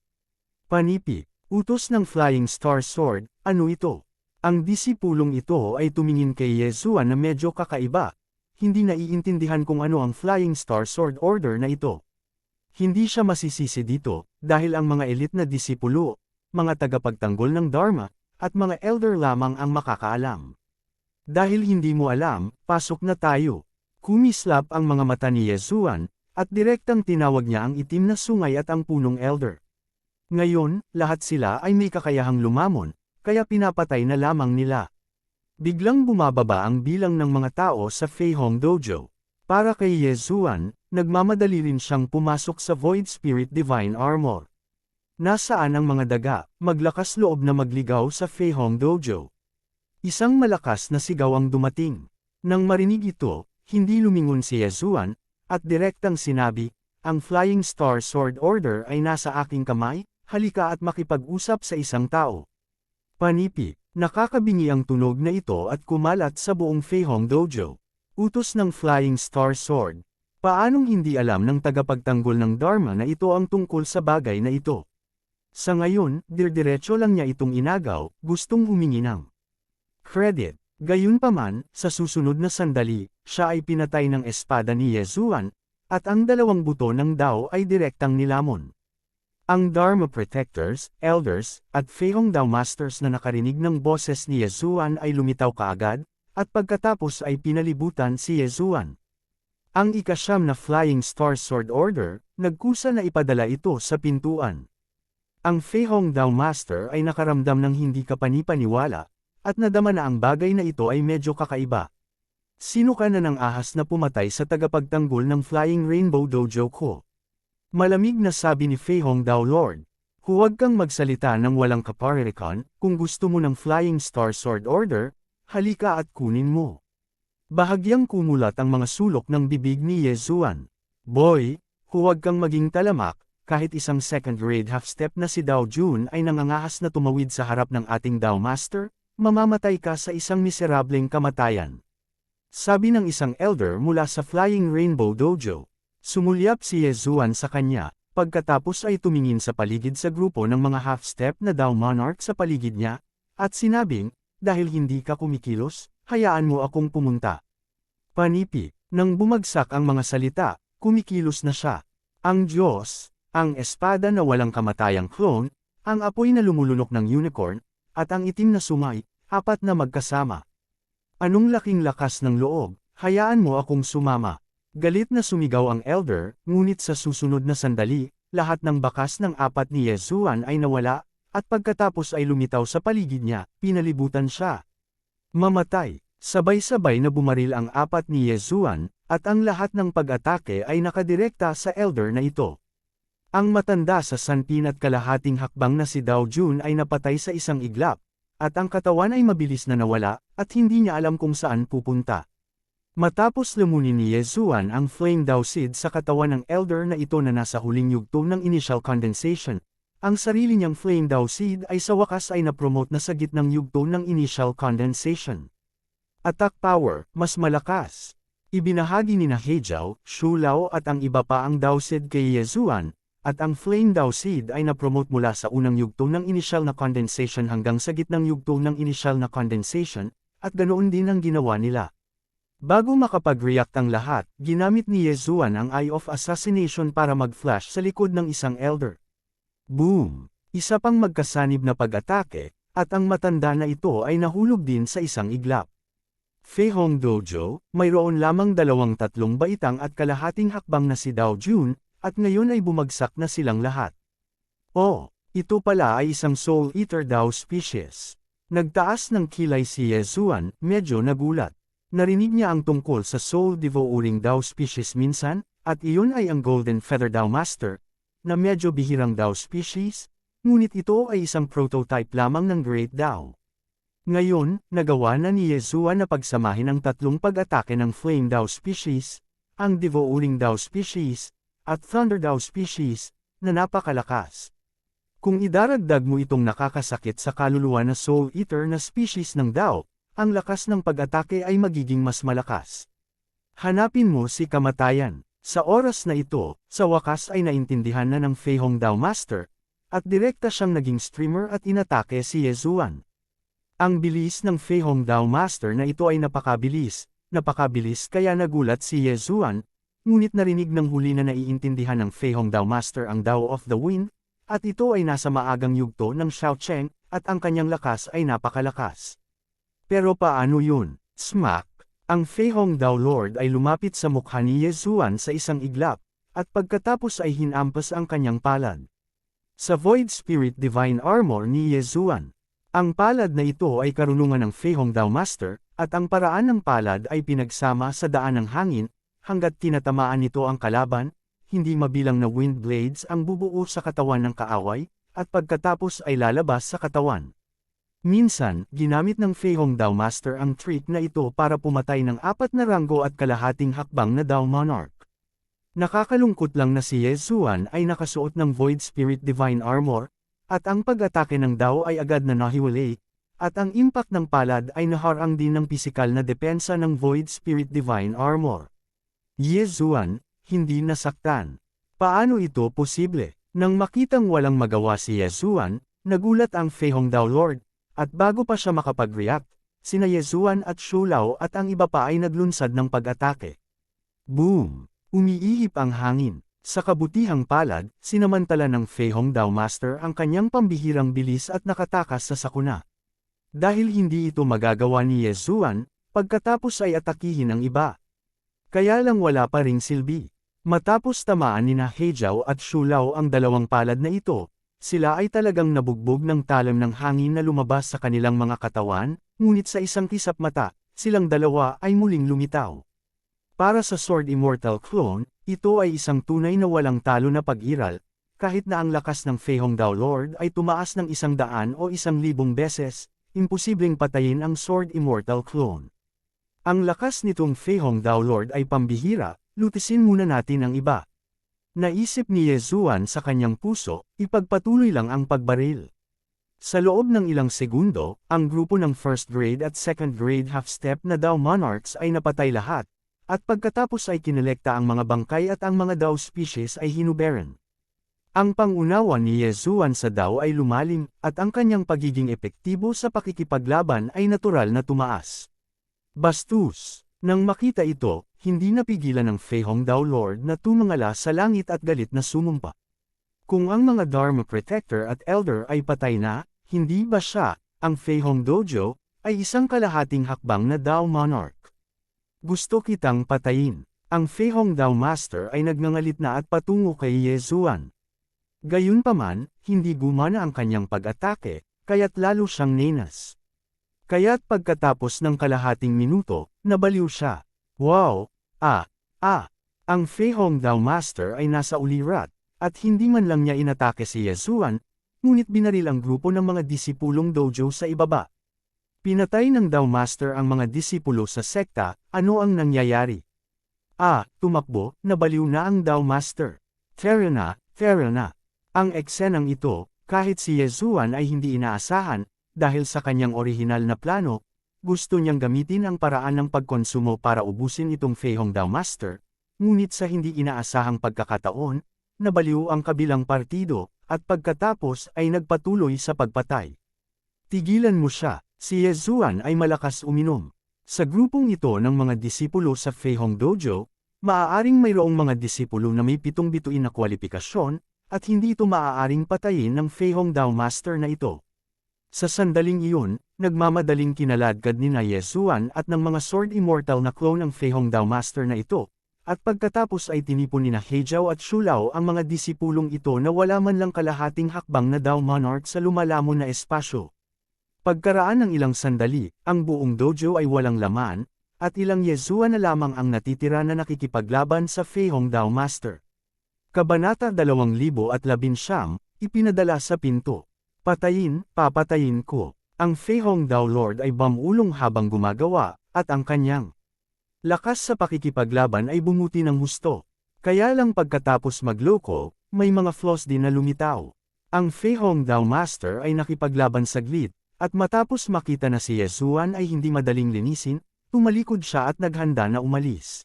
Panipi, utos ng Flying Star Sword, ano ito? Ang disipulong ito ay tumingin kay Yesuan na medyo kakaiba, hindi naiintindihan kung ano ang Flying Star Sword Order na ito. Hindi siya masisisi dito, dahil ang mga elite na disipulo, mga tagapagtanggol ng Dharma, at mga elder lamang ang makakaalam. Dahil hindi mo alam, pasok na tayo. Kumislap ang mga mata ni Yesuan, at direktang tinawag niya ang itim na sungay at ang punong elder. Ngayon, lahat sila ay may kakayahang lumamon, kaya pinapatay na lamang nila. Biglang bumababa ang bilang ng mga tao sa Fei Hong Dojo. Para kay Yesuan, nagmamadali rin siyang pumasok sa Void Spirit Divine Armor. Nasaan ang mga daga, maglakas loob na magligaw sa Fei Hong Dojo? Isang malakas na sigaw ang dumating. Nang marinig ito, hindi lumingon si Yesuan, at direktang sinabi, ang Flying Star Sword Order ay nasa aking kamay, halika at makipag-usap sa isang tao. Panipi, nakakabingi ang tunog na ito at kumalat sa buong Fei Hong Dojo. Utos ng Flying Star Sword. Paanong hindi alam ng tagapagtanggol ng Dharma na ito ang tungkol sa bagay na ito? Sa ngayon, dirdiretso lang niya itong inagaw, gustong humingi ng credit. Gayunpaman, sa susunod na sandali, siya ay pinatay ng espada ni Yesuan, at ang dalawang buto ng Dao ay direktang nilamon. Ang Dharma Protectors, Elders, at Fei Hong Dao Masters na nakarinig ng boses ni Yesuan ay lumitaw kaagad, at pagkatapos ay pinalibutan si Yesuan. Ang ikasyam na Flying Star Sword Order, nagkusa na ipadala ito sa pintuan. Ang Fei Hong Dao Master ay nakaramdam ng hindi kapanipaniwala, at nadama na ang bagay na ito ay medyo kakaiba. Sino ka na ng ahas na pumatay sa tagapagtanggol ng Flying Rainbow Dojo ko? Malamig na sabi ni Fei Hong Dao Lord. Huwag kang magsalita ng walang kaparirikan, kung gusto mo ng Flying Star Sword Order, halika at kunin mo. Bahagyang kumulat ang mga sulok ng bibig ni Yesuan. Boy, huwag kang maging talamak, kahit isang second-grade half-step na si Dao Jun ay nangangahas na tumawid sa harap ng ating Dao Master, mamamatay ka sa isang miserableng kamatayan. Sabi ng isang elder mula sa Flying Rainbow Dojo. Sumulyap si Yesuan sa kanya, pagkatapos ay tumingin sa paligid sa grupo ng mga half-step na Dao Monarch sa paligid niya, at sinabing, dahil hindi ka kumikilos, hayaan mo akong pumunta. Panipi, nang bumagsak ang mga salita, kumikilos na siya. Ang Diyos, ang espada na walang kamatayang clone, ang apoy na lumulunok ng unicorn, at ang itim na sumay, apat na magkasama. Anong laking lakas ng loob, hayaan mo akong sumama. Galit na sumigaw ang elder, ngunit sa susunod na sandali, lahat ng bakas ng apat ni Yesuan ay nawala, at pagkatapos ay lumitaw sa paligid niya, pinalibutan siya. Mamatay, sabay-sabay na bumaril ang apat ni Yesuan, at ang lahat ng pag-atake ay nakadirekta sa elder na ito. Ang matanda sa sanpin at kalahating hakbang na si Dao Jun ay napatay sa isang iglap, at ang katawan ay mabilis na nawala, at hindi niya alam kung saan pupunta. Matapos lumunin ni Yesuan ang Flame Dao Seed sa katawan ng elder na ito na nasa huling yugto ng initial condensation, ang sarili niyang Flame Dao Seed ay sa wakas ay na-promote na sa gitnang yugto ng initial condensation. Attack power, mas malakas. Ibinahagi ni Hejiao, Shu Lao at ang iba pa ang Dao Seed kay Yesuan, at ang Flame Dao Seed ay na-promote mula sa unang yugto ng initial na condensation hanggang sa gitnang yugto ng initial na condensation, at ganoon din ang ginawa nila. Bago makapag-react ang lahat, ginamit ni Yesuan ang Eye of Assassination para mag-flash sa likod ng isang elder. Boom! Isa pang magkasanib na pag-atake, at ang matanda na ito ay nahulog din sa isang iglap. Fei Hong Dojo, mayroon lamang 2-3 baitang at kalahating hakbang na si Dao Jun, at ngayon ay bumagsak na silang lahat. Oh, ito pala ay isang Soul Eater Dao species. Nagtaas ng kilay si Yesuan, medyo nagulat. Narinig niya ang tungkol sa Soul Devouring Dao species minsan, at iyon ay ang Golden Feather Dao Master, na medyo bihirang Dao species, ngunit ito ay isang prototype lamang ng Great Dao. Ngayon, nagawa na ni Yesuan na pagsamahin ang tatlong pag-atake ng Flame Dao species, ang Devouring Dao species, at Thunder Dao species, na napakalakas. Kung idaragdag mo itong nakakasakit sa kaluluwa na Soul Eater na species ng Dao, ang lakas ng pag-atake ay magiging mas malakas. Hanapin mo si kamatayan. Sa oras na ito, sa wakas ay naintindihan na ng Fei Hong Dao Master, at direkta siyang naging streamer at inatake si Yesuan. Ang bilis ng Fei Hong Dao Master na ito ay napakabilis kaya nagulat si Ye Zuan, ngunit narinig ng huli na naiintindihan ng Fei Hong Dao Master ang Dao of the Wind, at ito ay nasa maagang yugto ng Xiao Cheng, at ang kanyang lakas ay napakalakas. Pero paano yun? Smack! Ang Fei Hong Dao Lord ay lumapit sa mukha ni Ye Zuan sa isang iglap, at pagkatapos ay hinampas ang kanyang palad. Sa Void Spirit Divine Armor ni Ye Zuan. Ang palad na ito ay karunungan ng Fei Hong Dao Master, at ang paraan ng palad ay pinagsama sa daan ng hangin, hanggat tinatamaan nito ang kalaban, hindi mabilang na wind blades ang bubuo sa katawan ng kaaway, at pagkatapos ay lalabas sa katawan. Minsan, ginamit ng Fei Hong Dao Master ang trick na ito para pumatay ng 4 na ranggo at kalahating hakbang na Dao Monarch. Nakakalungkot lang na si Ye Zuan ay nakasuot ng Void Spirit Divine Armor, at ang pag-atake ng Dao ay agad na nahiwalay, at ang impact ng palad ay naharang din ng pisikal na depensa ng Void Spirit Divine Armor. Ye Zuan, hindi nasaktan. Paano ito posible? Nang makitang walang magawa si Ye Zuan, nagulat ang Fei Hong Dao Lord, at bago pa siya makapag-react, sina Ye Zuan at Shu Lao at ang iba pa ay naglunsad ng pag-atake. Boom! Umiihip ang hangin. Sa kabutihang palad, sinamantala ng Fei Hong Dao Master ang kanyang pambihirang bilis at nakatakas sa sakuna. Dahil hindi ito magagawa ni Ye Zuan, pagkatapos ay atakihin ang iba. Kaya lang wala pa ring silbi. Matapos tamaan nina He Jiao at Shu Lao ang dalawang palad na ito, sila ay talagang nabugbog ng talam ng hangin na lumabas sa kanilang mga katawan, ngunit sa isang kisap mata, silang dalawa ay muling lumitaw. Para sa Sword Immortal Clone, ito ay isang tunay na walang talo na pag-iral, kahit na ang lakas ng Fei Hong Dao Lord ay tumaas ng 100 o 1,000 beses, imposibleng patayin ang Sword Immortal Clone. Ang lakas nitong Fei Hong Dao Lord ay pambihira, lutisin muna natin ang iba. Naisip ni Ye Zuan sa kanyang puso, ipagpatuloy lang ang pagbaril. Sa loob ng ilang segundo, ang grupo ng first grade at second grade half-step na Dao Monarchs ay napatay lahat, at pagkatapos ay kinolekta ang mga bangkay at ang mga Dao species ay hinuberan. Ang pangunawa ni Ye Zuan sa Dao ay lumalim, at ang kanyang pagiging epektibo sa pakikipaglaban ay natural na tumaas. Bastos! Nang makita ito, hindi napigilan ng Fei Hong Dao Lord na tumangala sa langit at galit na sumumpa. Kung ang mga Dharma Protector at Elder ay patay na, hindi ba siya, ang Fei Hong Dojo, ay isang kalahating hakbang na Dao Monarch? Gusto kitang patayin. Ang Fei Hong Dao Master ay nagngangalit na at patungo kay Ye Zuan. Gayunpaman, hindi gumana ang kanyang pag-atake, kaya't lalo siyang nenas. Kaya't pagkatapos ng kalahating minuto, nabaliw siya. Wow! Ang Fei Hong Dao Master ay nasa ulirat, at hindi man lang niya inatake si Ye Zuan, ngunit binaril ang grupo ng mga disipulong dojo sa ibaba. Pinatay ng Dao Master ang mga disipulo sa sekta, ano ang nangyayari? Tumakbo, nabaliw na ang Dao Master. Tara na. Ang eksenang ito, kahit si Ye Zuan ay hindi inaasahan, dahil sa kanyang orihinal na plano, gusto niyang gamitin ang paraan ng pagkonsumo para ubusin itong Fei Hong Dao Master, ngunit sa hindi inaasahang pagkakataon, nabaliw ang kabilang partido, at pagkatapos ay nagpatuloy sa pagpatay. Tigilan mo siya. Si Ye Zuan ay malakas uminom. Sa grupong ito ng mga disipulo sa Fei Hong Dojo, maaaring mayroong mga disipulo na may 7 bituin na kwalifikasyon, at hindi ito maaaring patayin ng Fei Hong Dao Master na ito. Sa sandaling iyon, nagmamadaling kinaladkad ni Ye Zuan at ng mga Sword Immortal na clone ng Fei Hong Dao Master na ito, at pagkatapos ay tinipon ni He Jiao at Shu Lao ang mga disipulong ito na wala man lang kalahating hakbang na Dao Monarch sa lumalamon na espasyo. Pagkaraan ng ilang sandali, ang buong dojo ay walang laman, at ilang Ye Zuan na lamang ang natitira na nakikipaglaban sa Fei Hong Dao Master. Kabanata 2019, ipinadala sa pinto. Papatayin ko. Ang Fei Hong Dao Lord ay bamulong habang gumagawa, at ang kanyang lakas sa pakikipaglaban ay bumuti ng husto. Kaya lang pagkatapos magloko, may mga flaws din na lumitaw. Ang Fei Hong Dao Master ay nakipaglaban saglit, at matapos makita na si Ye Zuan ay hindi madaling linisin, tumalikod siya at naghanda na umalis.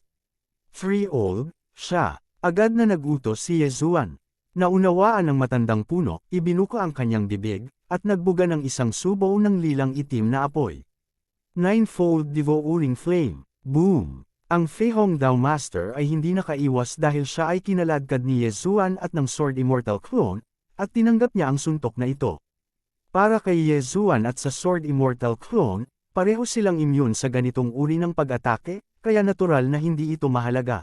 Free old, siya. Agad na nagutos si Ye Zuan. Naunawaan ng matandang puno, ibinuka ang kanyang bibig, at nagbuga ng isang subo ng lilang itim na apoy. Ninefold Devouring Flame. Boom! Ang Fei Hongdao Master ay hindi nakaiwas dahil siya ay kinaladkad ni Ye Zuan at ng Sword Immortal Clone, at tinanggap niya ang suntok na ito. Para kay Ye Zuan at sa Sword Immortal Clone, pareho silang immune sa ganitong uri ng pag-atake, kaya natural na hindi ito mahalaga.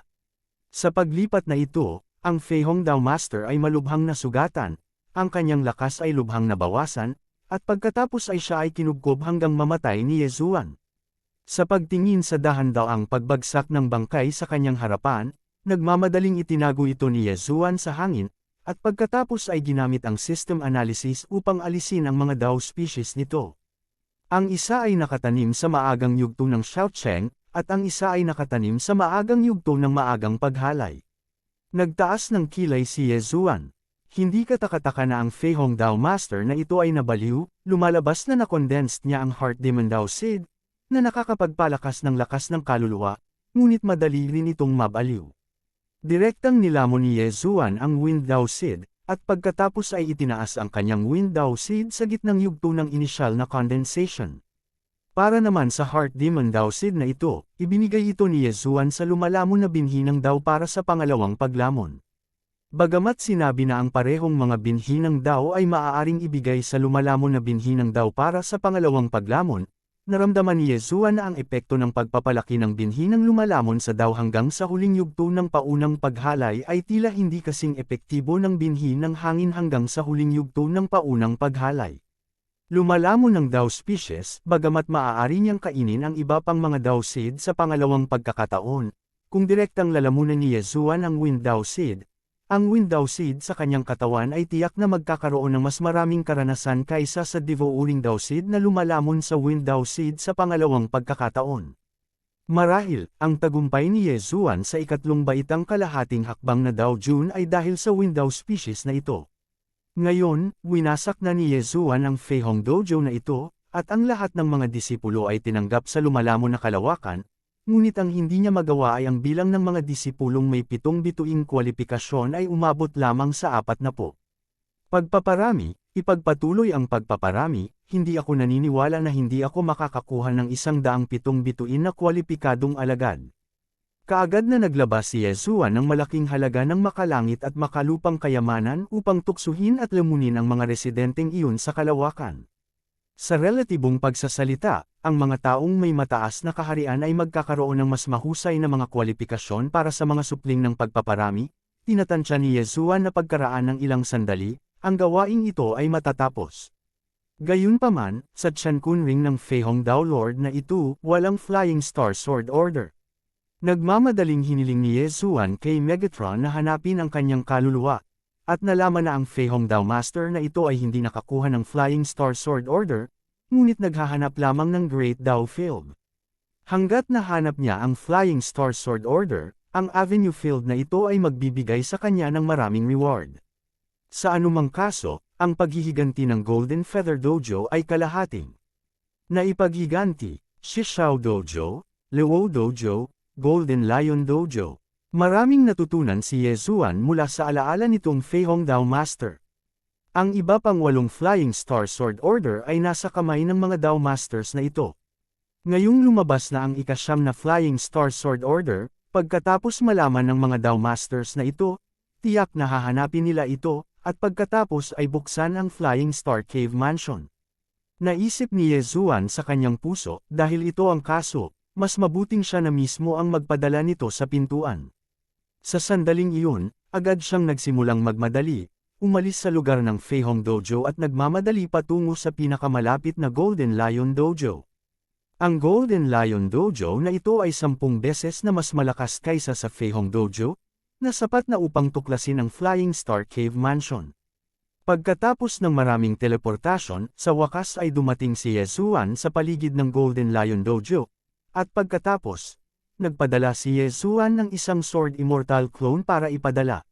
Sa paglipat na ito, ang Fei Hongdao Master ay malubhang nasugatan, ang kanyang lakas ay lubhang nabawasan, at pagkatapos ay siya ay kinubkob hanggang mamatay ni Ye Zuan. Sa pagtingin sa dahan-daang pagbagsak ng bangkay sa kanyang harapan, nagmamadaling itinago ito ni Ye Zuan sa hangin, at pagkatapos ay ginamit ang system analysis upang alisin ang mga Dao species nito. Ang isa ay nakatanim sa maagang yugto ng Xiaocheng, at ang isa ay nakatanim sa maagang yugto ng maagang paghalay. Nagtaas ng kilay si Ye Zuan. Hindi katakataka na ang Fei Hongdao Master na ito ay nabaliw, lumalabas na na-condensed niya ang Heart Demon Dao Seed, na nakakapagpalakas ng lakas ng kaluluwa, ngunit madali rin itong mabaliw. Direktang nilamon ni Ye Zuan ang Wind Dao Seed, at pagkatapos ay itinaas ang kanyang Wind Dao Seed sa gitnang yugto ng inisyal na condensation. Para naman sa Heart Demon Dao Seed na ito, ibinigay ito ni Ye Zuan sa lumalamon na binhi ng Dao para sa pangalawang paglamon. Bagamat sinabi na ang parehong mga binhi ng Dao ay maaaring ibigay sa lumalamon na binhi ng Dao para sa pangalawang paglamon, naramdaman ni Ye Zuan na ang epekto ng pagpapalaki ng binhi ng lumalamon sa Dao hanggang sa huling yugto ng paunang paghalay ay tila hindi kasing epektibo ng binhi ng hangin hanggang sa huling yugto ng paunang paghalay. Lumalamon ng Dao species, bagamat maaari niyang kainin ang iba pang mga Dao Seed sa pangalawang pagkakataon, kung direktang lalamunan ni Ye Zuan ang Wind Dao Seed, ang Wind Dao Seed sa kanyang katawan ay tiyak na magkakaroon ng mas maraming karanasan kaysa sa Devouring Dao Seed na lumalamon sa Wind Dao Seed sa pangalawang pagkakataon. Marahil, ang tagumpay ni Ye Zuan sa ikatlong baitang kalahating hakbang na Dao Jun ay dahil sa Wind Dao species na ito. Ngayon, winasak na ni Ye Zuan ang Fei Hong Dojo na ito, at ang lahat ng mga disipulo ay tinanggap sa lumalamon na kalawakan, ngunit ang hindi niya magawa ay ang bilang ng mga disipulong may 7 bituing kwalifikasyon ay umabot lamang sa 40. Pagpaparami, ipagpatuloy ang pagpaparami, hindi ako naniniwala na hindi ako makakakuha ng 107 bituin na kwalipikadong alagad. Kaagad na naglabas si Ye Zuan ng malaking halaga ng makalangit at makalupang kayamanan upang tuksuhin at lamunin ang mga residenteng iyon sa kalawakan. Sa relatibong pagsasalita, ang mga taong may mataas na kaharian ay magkakaroon ng mas mahusay na mga kwalifikasyon para sa mga supling ng pagpaparami, tinatansya ni Ye Zuan na pagkaraan ng ilang sandali, ang gawaing ito ay matatapos. Gayunpaman, sa Qiankun Ring ng Fei Hongdao Lord na ito, walang Flying Star Sword Order. Nagmamadaling hiniling ni Ye Zuan kay Megatron na hanapin ang kanyang kaluluwa, at nalaman na ang Fei Hongdao Master na ito ay hindi nakakuha ng Flying Star Sword Order, ngunit naghahanap lamang ng Great Dao Field. Hanggat nahanap niya ang Flying Star Sword Order, ang Avenue Field na ito ay magbibigay sa kanya ng maraming reward. Sa anumang kaso, ang paghihiganti ng Golden Feather Dojo ay kalahating. Naipaghiganti, Shishao Dojo, Luo Dojo, Golden Lion Dojo. Maraming natutunan si Ye Zuan mula sa alaala nitong Fei Hongdao Master. Ang iba pang 8 Flying Star Sword Order ay nasa kamay ng mga Dao Masters na ito. Ngayong lumabas na ang ika-9 na Flying Star Sword Order, pagkatapos malaman ng mga Dao Masters na ito, tiyak na hahanapin nila ito, at pagkatapos ay buksan ang Flying Star Cave Mansion. Naisip ni Ye Zuan sa kanyang puso, dahil ito ang kaso, mas mabuting siya na mismo ang magpadala nito sa pintuan. Sa sandaling iyon, agad siyang nagsimulang magmadali, umalis sa lugar ng Fei Hong Dojo at nagmamadali patungo sa pinakamalapit na Golden Lion Dojo. Ang Golden Lion Dojo na ito ay 10 beses na mas malakas kaysa sa Fei Hong Dojo, na sapat na upang tuklasin ang Flying Star Cave Mansion. Pagkatapos ng maraming teleportasyon, sa wakas ay dumating si Ye Zuan sa paligid ng Golden Lion Dojo, at pagkatapos, nagpadala si Ye Zuan ng isang Sword Immortal Clone para ipadala.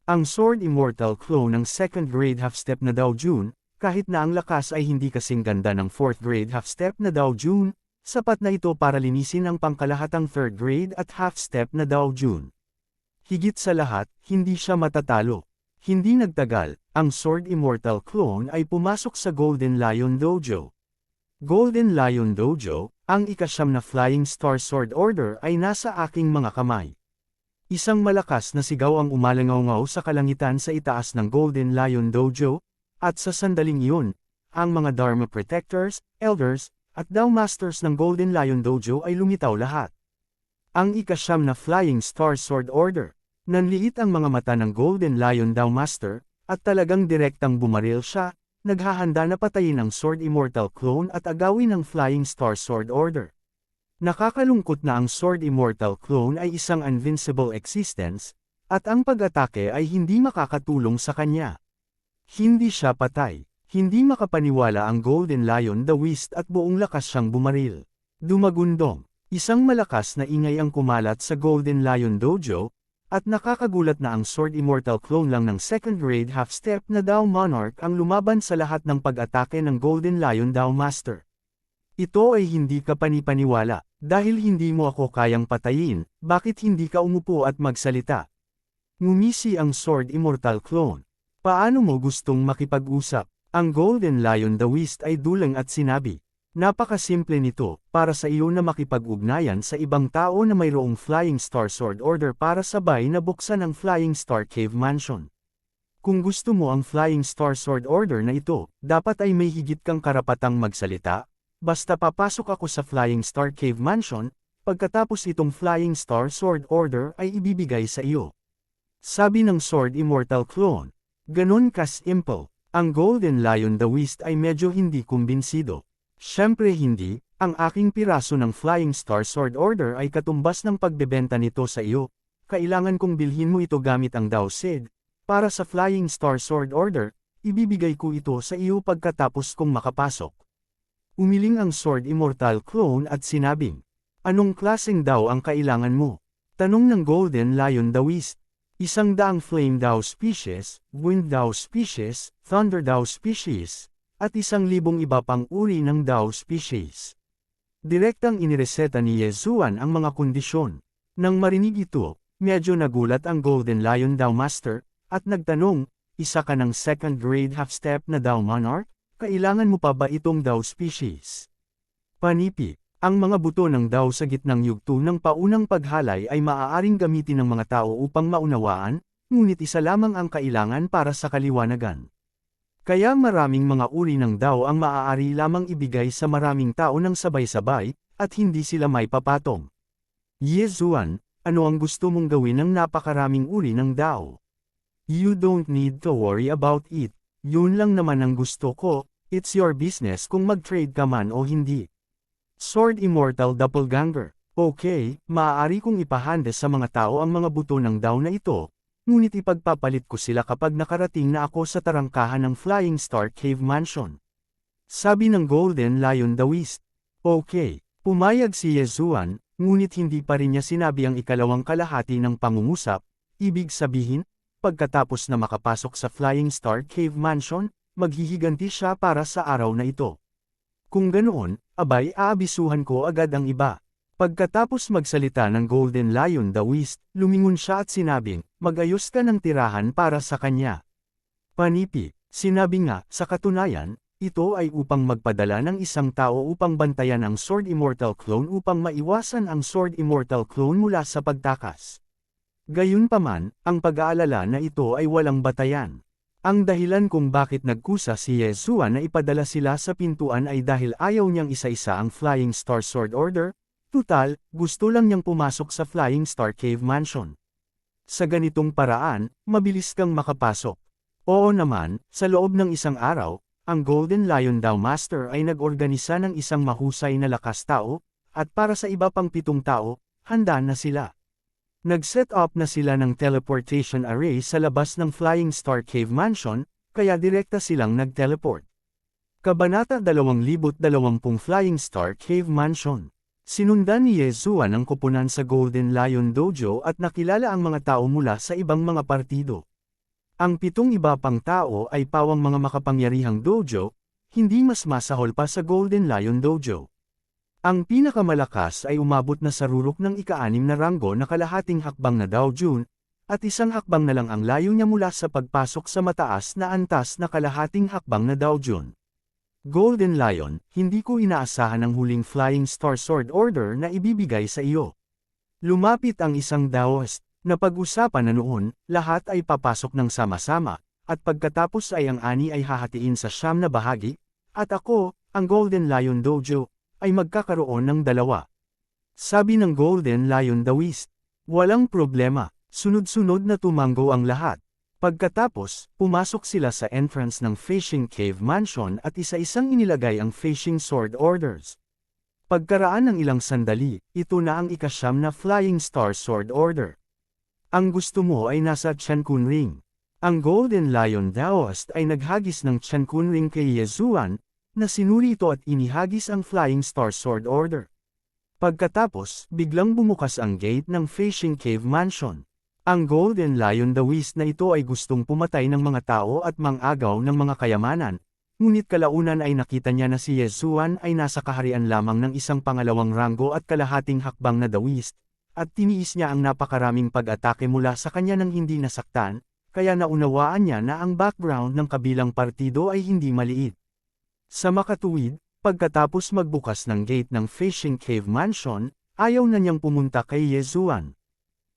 Ang Sword Immortal Clone ng 2nd grade half-step na Dao Jun, kahit na ang lakas ay hindi kasing ganda ng 4th grade half-step na Dao Jun, sapat na ito para linisin ang pangkalahatang 3rd grade at half-step na Dao Jun. Higit sa lahat, hindi siya matatalo. Hindi nagtagal, ang Sword Immortal clone ay pumasok sa Golden Lion Dojo. Golden Lion Dojo, ang ika-9 na Flying Star Sword Order ay nasa aking mga kamay. Isang malakas na sigaw ang umalangaw-ngaw sa kalangitan sa itaas ng Golden Lion Dojo, at sa sandaling iyon, ang mga Dharma Protectors, Elders, at Dao Masters ng Golden Lion Dojo ay lumitaw lahat. Ang ika-9 na Flying Star Sword Order, nanliit ang mga mata ng Golden Lion Dao Master, at talagang direktang bumaril siya, naghahanda na patayin ang Sword Immortal clone at agawin ang Flying Star Sword Order. Nakakalungkot na ang Sword Immortal clone ay isang invincible existence, at ang pag-atake ay hindi makakatulong sa kanya. Hindi siya patay. Hindi makapaniwala ang Golden Lion Daoist at buong lakas siyang bumaril. Dumagundong. Isang malakas na ingay ang kumalat sa Golden Lion Dojo, at nakakagulat na ang Sword Immortal clone lang ng second grade half-step na Dao Monarch ang lumaban sa lahat ng pag-atake ng Golden Lion Dao Master. Ito ay hindi ka panipaniwala, dahil hindi mo ako kayang patayin, bakit hindi ka umupo at magsalita? Ngumisi ang Sword Immortal clone. Paano mo gustong makipag-usap? Ang Golden Lion Daoist ay dulang at sinabi, napakasimple nito, para sa iyo na makipag-ugnayan sa ibang tao na mayroong Flying Star Sword Order para sabay na buksan ang Flying Star Cave Mansion. Kung gusto mo ang Flying Star Sword Order na ito, dapat ay may higit kang karapatang magsalita, basta papasok ako sa Flying Star Cave Mansion, pagkatapos itong Flying Star Sword Order ay ibibigay sa iyo. Sabi ng Sword Immortal clone. Ganon ka-simple. Ang Golden Lion Daoist ay medyo hindi kumbinsido. Siyempre hindi, ang aking piraso ng Flying Star Sword Order ay katumbas ng pagbebenta nito sa iyo. Kailangan kong bilhin mo ito gamit ang Dao Seed. Para sa Flying Star Sword Order, ibibigay ko ito sa iyo pagkatapos kong makapasok. Umiling ang Sword Immortal clone at sinabing, anong klaseng Dao ang kailangan mo? Tanong ng Golden Lion Daoist. 100 Flame Dao Species, Wind Dao Species, Thunder Dao Species, at 1,000 iba pang uri ng Dao Species. Direktang inireseta ni Yezuan ang mga kondisyon. Nang marinig ito, medyo nagulat ang Golden Lion Dao Master, at nagtanong, isa ka ng second grade half-step na Dao Monarch? Kailangan mo pa ba itong Dao Species? Panipi, ang mga buto ng Dao sa gitnang yugto ng paunang paghalay ay maaaring gamitin ng mga tao upang maunawaan, ngunit isa lamang ang kailangan para sa kaliwanagan. Kaya maraming mga uri ng Dao ang maaari lamang ibigay sa maraming tao ng sabay-sabay, at hindi sila may papatong. Yezuan, ano ang gusto mong gawin ng napakaraming uri ng Dao? You don't need to worry about it. Yun lang naman ang gusto ko, it's your business kung mag-trade ka man o hindi. Sword Immortal Doppelganger. Okay, maaari kong ipahanda sa mga tao ang mga buto ng Dao na ito, ngunit ipagpapalit ko sila kapag nakarating na ako sa tarangkahan ng Flying Star Cave Mansion. Sabi ng Golden Lion Daoist. Okay, pumayag si Yezuan, ngunit hindi pa rin niya sinabi ang ikalawang kalahati ng pangungusap, ibig sabihin, pagkatapos na makapasok sa Flying Star Cave Mansion, maghihiganti siya para sa araw na ito. Kung ganoon, abay aabisuhan ko agad ang iba. Pagkatapos magsalita ng Golden Lion Daoist, lumingon siya at sinabing, mag-ayos ka ng tirahan para sa kanya. Panipi, sinabi nga, sa katunayan, ito ay upang magpadala ng isang tao upang bantayan ang Sword Immortal clone upang maiwasan ang Sword Immortal clone mula sa pagtakas. Gayunpaman, ang pag-aalala na ito ay walang batayan. Ang dahilan kung bakit nagkusa si Yezuan na ipadala sila sa pintuan ay dahil ayaw niyang isa-isa ang Flying Star Sword Order. Tutal, gusto lang niyang pumasok sa Flying Star Cave Mansion. Sa ganitong paraan, mabilis kang makapasok. Oo naman, sa loob ng isang araw, ang Golden Lion Dao Master ay nag-organisa ng isang mahusay na lakas tao, at para sa iba pang 7 tao, handa na sila. Nag-set up na sila ng teleportation array sa labas ng Flying Star Cave Mansion, kaya direkta silang nag-teleport. Kabanata 2020 Flying Star Cave Mansion. Sinundan ni Yezuan ang koponan sa Golden Lion Dojo at nakilala ang mga tao mula sa ibang mga partido. Ang 7 iba pang tao ay pawang mga makapangyarihang dojo, hindi mas masahol pa sa Golden Lion Dojo. Ang pinakamalakas ay umabot na sa rurok ng ika-6 na ranggo na kalahating hakbang na Dao Jun, at isang hakbang na lang ang layo niya mula sa pagpasok sa mataas na antas na kalahating hakbang na Daojun. Golden Lion, hindi ko inaasahan ang huling Flying Star Sword Order na ibibigay sa iyo. Lumapit ang isang Daoist, na pag-usapan na noon, lahat ay papasok ng sama-sama, at pagkatapos ay ang ani ay hahatiin sa 9 na bahagi, at ako, ang Golden Lion Dojo, ay magkakaroon ng 2. Sabi ng Golden Lion Daoist, walang problema, sunod-sunod na tumango ang lahat. Pagkatapos, pumasok sila sa entrance ng Fishing Cave Mansion at isa-isang inilagay ang Fishing Sword Orders. Pagkaraan ng ilang sandali, ito na ang ika-9 na Flying Star Sword Order. Ang gusto mo ay nasa Qiankun Ring. Ang Golden Lion Daoist ay naghagis ng Qiankun Ring kay Yezuan, na sinuri ito at inihagis ang Flying Star Sword Order. Pagkatapos, biglang bumukas ang gate ng Fishing Cave Mansion. Ang Golden Lion Daoist na ito ay gustong pumatay ng mga tao at mang-agaw ng mga kayamanan, ngunit kalaunan ay nakita niya na si Yezuan ay nasa kaharian lamang ng isang pangalawang ranggo at kalahating hakbang na Daoist, at tiniis niya ang napakaraming pag-atake mula sa kanya nang hindi nasaktan, kaya naunawaan niya na ang background ng kabilang partido ay hindi maliit. Sa makatuwid, pagkatapos magbukas ng gate ng Fishing Cave Mansion, ayaw na niyang pumunta kay Yezuan.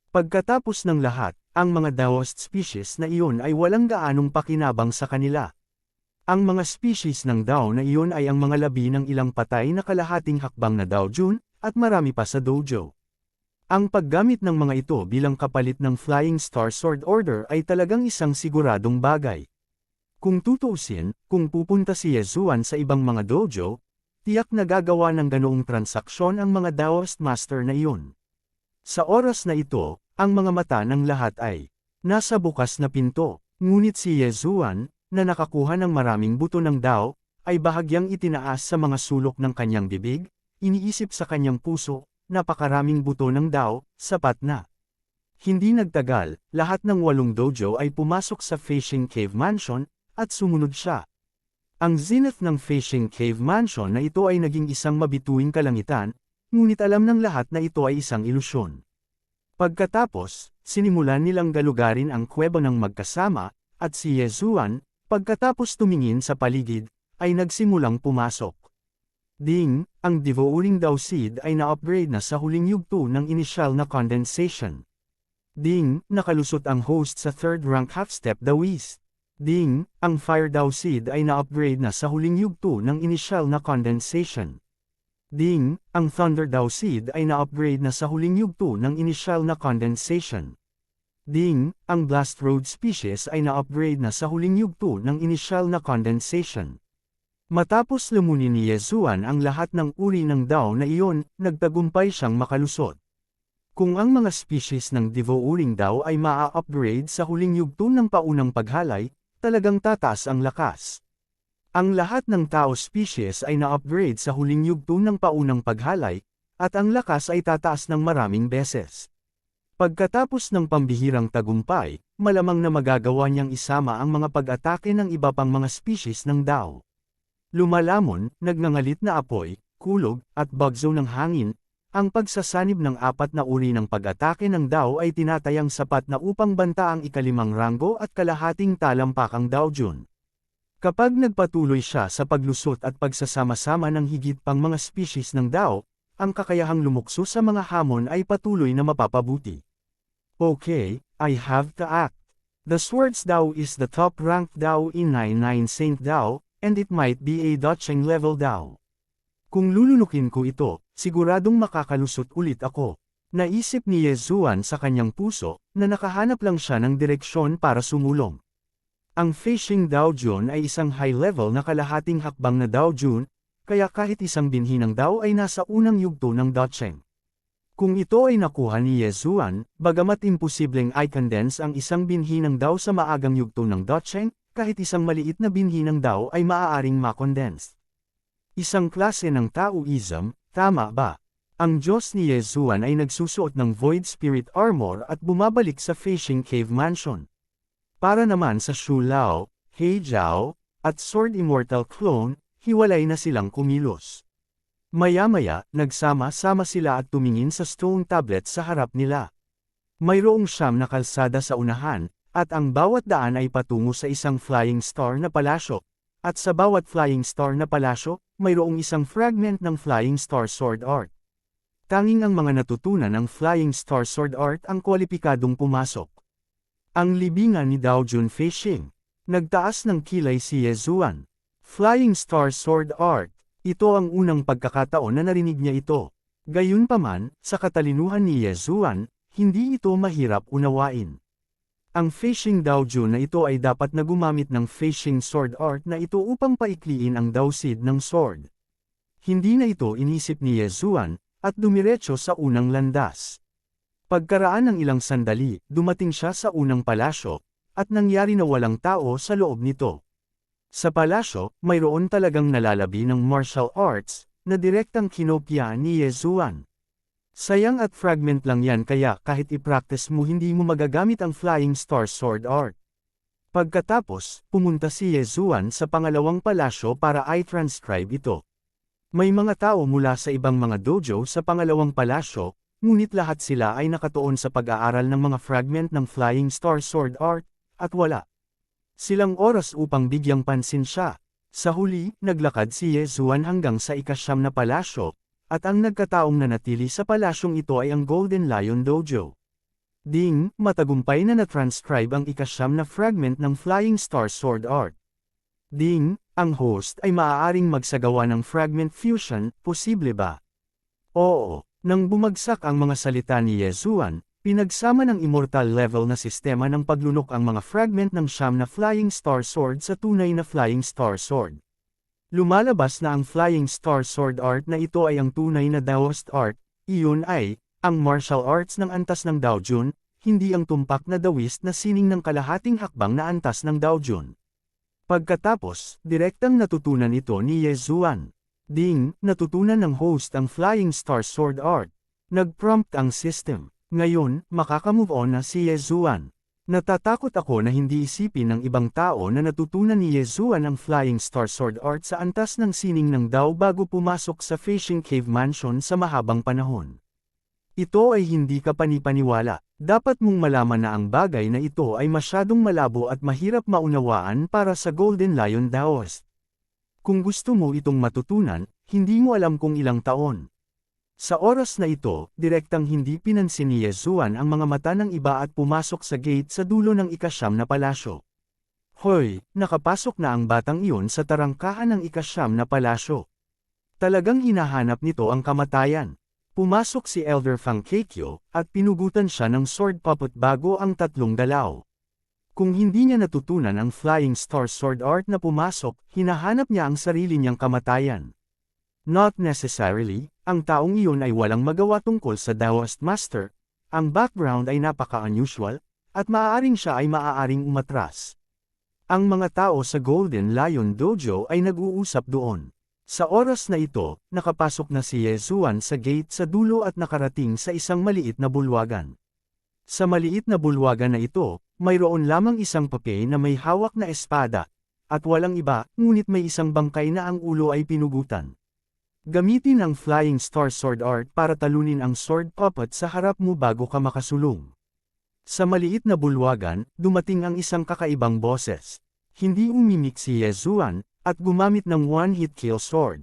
Pagkatapos ng lahat, ang mga Daoist species na iyon ay walang gaanong pakinabang sa kanila. Ang mga species ng Dao na iyon ay ang mga labi ng ilang patay na kalahating hakbang na Daojun, at marami pa sa dojo. Ang paggamit ng mga ito bilang kapalit ng Flying Star Sword Order ay talagang isang siguradong bagay. Kung tutuusin, kung pupunta si Yezuan sa ibang mga dojo, tiyak na gagawa ng ganoong transaksyon ang mga Daoist Master na iyon. Sa oras na ito, ang mga mata ng lahat ay nasa bukas na pinto, ngunit si Yezuan, na nakakuha ng maraming buto ng Dao, ay bahagyang itinaas sa mga sulok ng kanyang bibig, iniisip sa kanyang puso, napakaraming buto ng Dao, sapat na. Hindi nagtagal, lahat ng 8 dojo ay pumasok sa Fishing Cave Mansion, at sumunod siya. Ang zenith ng Fishing Cave Mansion na ito ay naging isang mabituing kalangitan, ngunit alam ng lahat na ito ay isang ilusyon. Pagkatapos, sinimulan nilang galugarin ang kuweba ng magkasama, at si Yezuan, pagkatapos tumingin sa paligid, ay nagsimulang pumasok. Ding, ang Devouring Daoseed ay na-upgrade na sa huling yugto ng inisyal na condensation. Ding, nakalusot ang host sa 3rd rank half-step Daoist. Ding, ang Fire Daoseed ay na-upgrade na sa huling yugto ng inisyal na condensation. Ding, ang Thunder Daoseed ay na-upgrade na sa huling yugto ng inisyal na condensation. Ding, ang Blast Road species ay na-upgrade na sa huling yugto ng inisyal na condensation. Matapos lumunin ni Yezuan ang lahat ng uri ng Dao na iyon, nagtagumpay siyang makalusot. Kung ang mga species ng Devouring Dao ay maa-upgrade sa huling yugto ng paunang paghalay, talagang tataas ang lakas. Ang lahat ng Tao species ay na-upgrade sa huling yugto ng paunang paghalay, at ang lakas ay tataas ng maraming beses. Pagkatapos ng pambihirang tagumpay, malamang na magagawa niyang isama ang mga pag-atake ng iba pang mga species ng Dao. Lumalamon, nagngangalit na apoy, kulog, at bagso ng hangin, ang pagsasanib ng 4 na uri ng pag-atake ng Dao ay tinatayang sapat na upang banta ang ika-5 ranggo at kalahating talampakang Daojun. Kapag nagpatuloy siya sa paglusot at pagsasama-sama ng higit pang mga species ng Dao, ang kakayahang lumukso sa mga hamon ay patuloy na mapapabuti. Okay, I have to act. The Swords Dao is the top-ranked Dao in 99 Saint Dao, and it might be a Docheng level Dao. Kung lulunukin ko ito, siguradong makakalusot ulit ako. Naisip ni Yezuan sa kanyang puso, na nakahanap lang siya ng direksyon para sumulong. Ang Fishing Daojun ay isang high-level na kalahating hakbang na Daojun, kaya kahit isang binhi ng Dao ay nasa unang yugto ng Docheng. Kung ito ay nakuha ni Yezuan, bagamat imposibleng i-condense ang isang binhi ng Dao sa maagang yugto ng Docheng, kahit isang maliit na binhi ng Dao ay maaaring makondense. Isang klase ng Taoism, tama ba? Ang Diyos ni Yezuan ay nagsusuot ng Void Spirit Armor at bumabalik sa Fishing Cave Mansion. Para naman sa Shu Lao, He Jiao, at Sword Immortal Clone, hiwalay na silang kumilos. Maya-maya, nagsama-sama sila at tumingin sa stone tablet sa harap nila. Mayroong 9 na kalsada sa unahan, at ang bawat daan ay patungo sa isang flying star na palasyo. At sa bawat flying star na palasyo, mayroong isang fragment ng flying star sword art. Tanging ang mga natutunan ng flying star sword art ang kwalipikadong pumasok. Ang libingan ni Dao Jun Feixing. Nagtaas ng kilay si Ye Zuan. Flying star sword art. Ito ang unang pagkakataon na narinig niya ito. Gayunpaman, sa katalinuhan ni Ye Zuan, hindi ito mahirap unawain. Ang Feixing Daojun na ito ay dapat na gumamit ng Feixing sword art na ito upang paikliin ang Daosid ng sword. Hindi na ito inisip ni Ye Zuan, at dumiretso sa unang landas. Pagkaraan ng ilang sandali, dumating siya sa unang palasyo, at nangyari na walang tao sa loob nito. Sa palasyo, mayroon talagang nalalabi ng martial arts, na direktang kinopya ni Ye Zuan. Sayang at fragment lang yan kaya kahit i-practice mo hindi mo magagamit ang Flying Star Sword Art. Pagkatapos, pumunta si Ye Zuan sa pangalawang palasyo para i-transcribe ito. May mga tao mula sa ibang mga dojo sa pangalawang palasyo, ngunit lahat sila ay nakatuon sa pag-aaral ng mga fragment ng Flying Star Sword Art, at wala silang oras upang bigyang pansin siya. Sa huli, naglakad si Ye Zuan hanggang sa ika-9 na palasyo, at ang nagkataong nanatili sa palasyong ito ay ang Golden Lion Dojo. Ding, matagumpay na na-transcribe ang ika-9 na fragment ng Flying Star Sword Art. Ding, ang host ay maaaring magsagawa ng fragment fusion, posible ba? Oo, nang bumagsak ang mga salita ni Ye Zuan, pinagsama ng immortal level na sistema ng paglunok ang mga fragment ng 9 na Flying Star Sword sa tunay na Flying Star Sword. Lumalabas na ang Flying Star Sword Art na ito ay ang tunay na Daoist Art, iyon ay, ang martial arts ng antas ng Daojun, hindi ang tumpak na Daoist na sining ng kalahating hakbang na antas ng Daojun. Pagkatapos, direktang natutunan ito ni Ye Zuan. Ding, natutunan ng host ang Flying Star Sword Art. Nag-prompt ang system. Ngayon, makakamove on na si Ye Zuan. Natatakot ako na hindi isipin ng ibang tao na natutunan ni Ye Zuan ang Flying Star Sword Art sa antas ng sining ng Dao bago pumasok sa Feixing Cave Mansion sa mahabang panahon. Ito ay hindi ka panipaniwala. Dapat mong malaman na ang bagay na ito ay masyadong malabo at mahirap maunawaan para sa Golden Lion Daoist. Kung gusto mo itong matutunan, hindi mo alam kung ilang taon. Sa oras na ito, direktang hindi pinansin ni Ye Zuan ang mga mata ng iba at pumasok sa gate sa dulo ng ika-9 na palasyo. Hoy, nakapasok na ang batang iyon sa tarangkahan ng ika-9 na palasyo. Talagang hinahanap nito ang kamatayan. Pumasok si Elder Fang Keikyo, at pinugutan siya ng sword puppet bago ang 3 dalaw. Kung hindi niya natutunan ang Flying Star Sword Art na pumasok, hinahanap niya ang sarili niyang kamatayan. Not necessarily, ang taong iyon ay walang magawa tungkol sa Daoist Master, ang background ay napaka-unusual, at maaaring siya ay maaaring umatras. Ang mga tao sa Golden Lion Dojo ay nag-uusap doon. Sa oras na ito, nakapasok na si Ye Zuan sa gate sa dulo at nakarating sa isang maliit na bulwagan. Sa maliit na bulwagan na ito, mayroon lamang isang papel na may hawak na espada, at walang iba, ngunit may isang bangkay na ang ulo ay pinugutan. Gamitin ang Flying Star Sword Art para talunin ang sword puppet sa harap mo bago ka makasulong. Sa maliit na bulwagan, dumating ang isang kakaibang boses. Hindi umimik si Ye Zuan, at gumamit ng one-hit kill sword.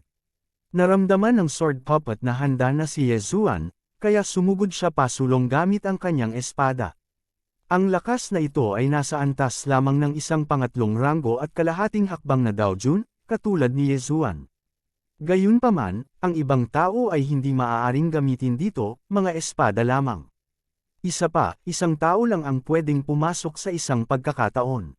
Naramdaman ng sword puppet na handa na si Ye Zuan, kaya sumugod siya pasulong gamit ang kanyang espada. Ang lakas na ito ay nasa antas lamang ng isang pangatlong ranggo at kalahating hakbang na Daojun, katulad ni Ye Zuan. Gayunpaman, ang ibang tao ay hindi maaaring gamitin dito, mga espada lamang. Isa pa, isang tao lang ang pwedeng pumasok sa isang pagkakataon.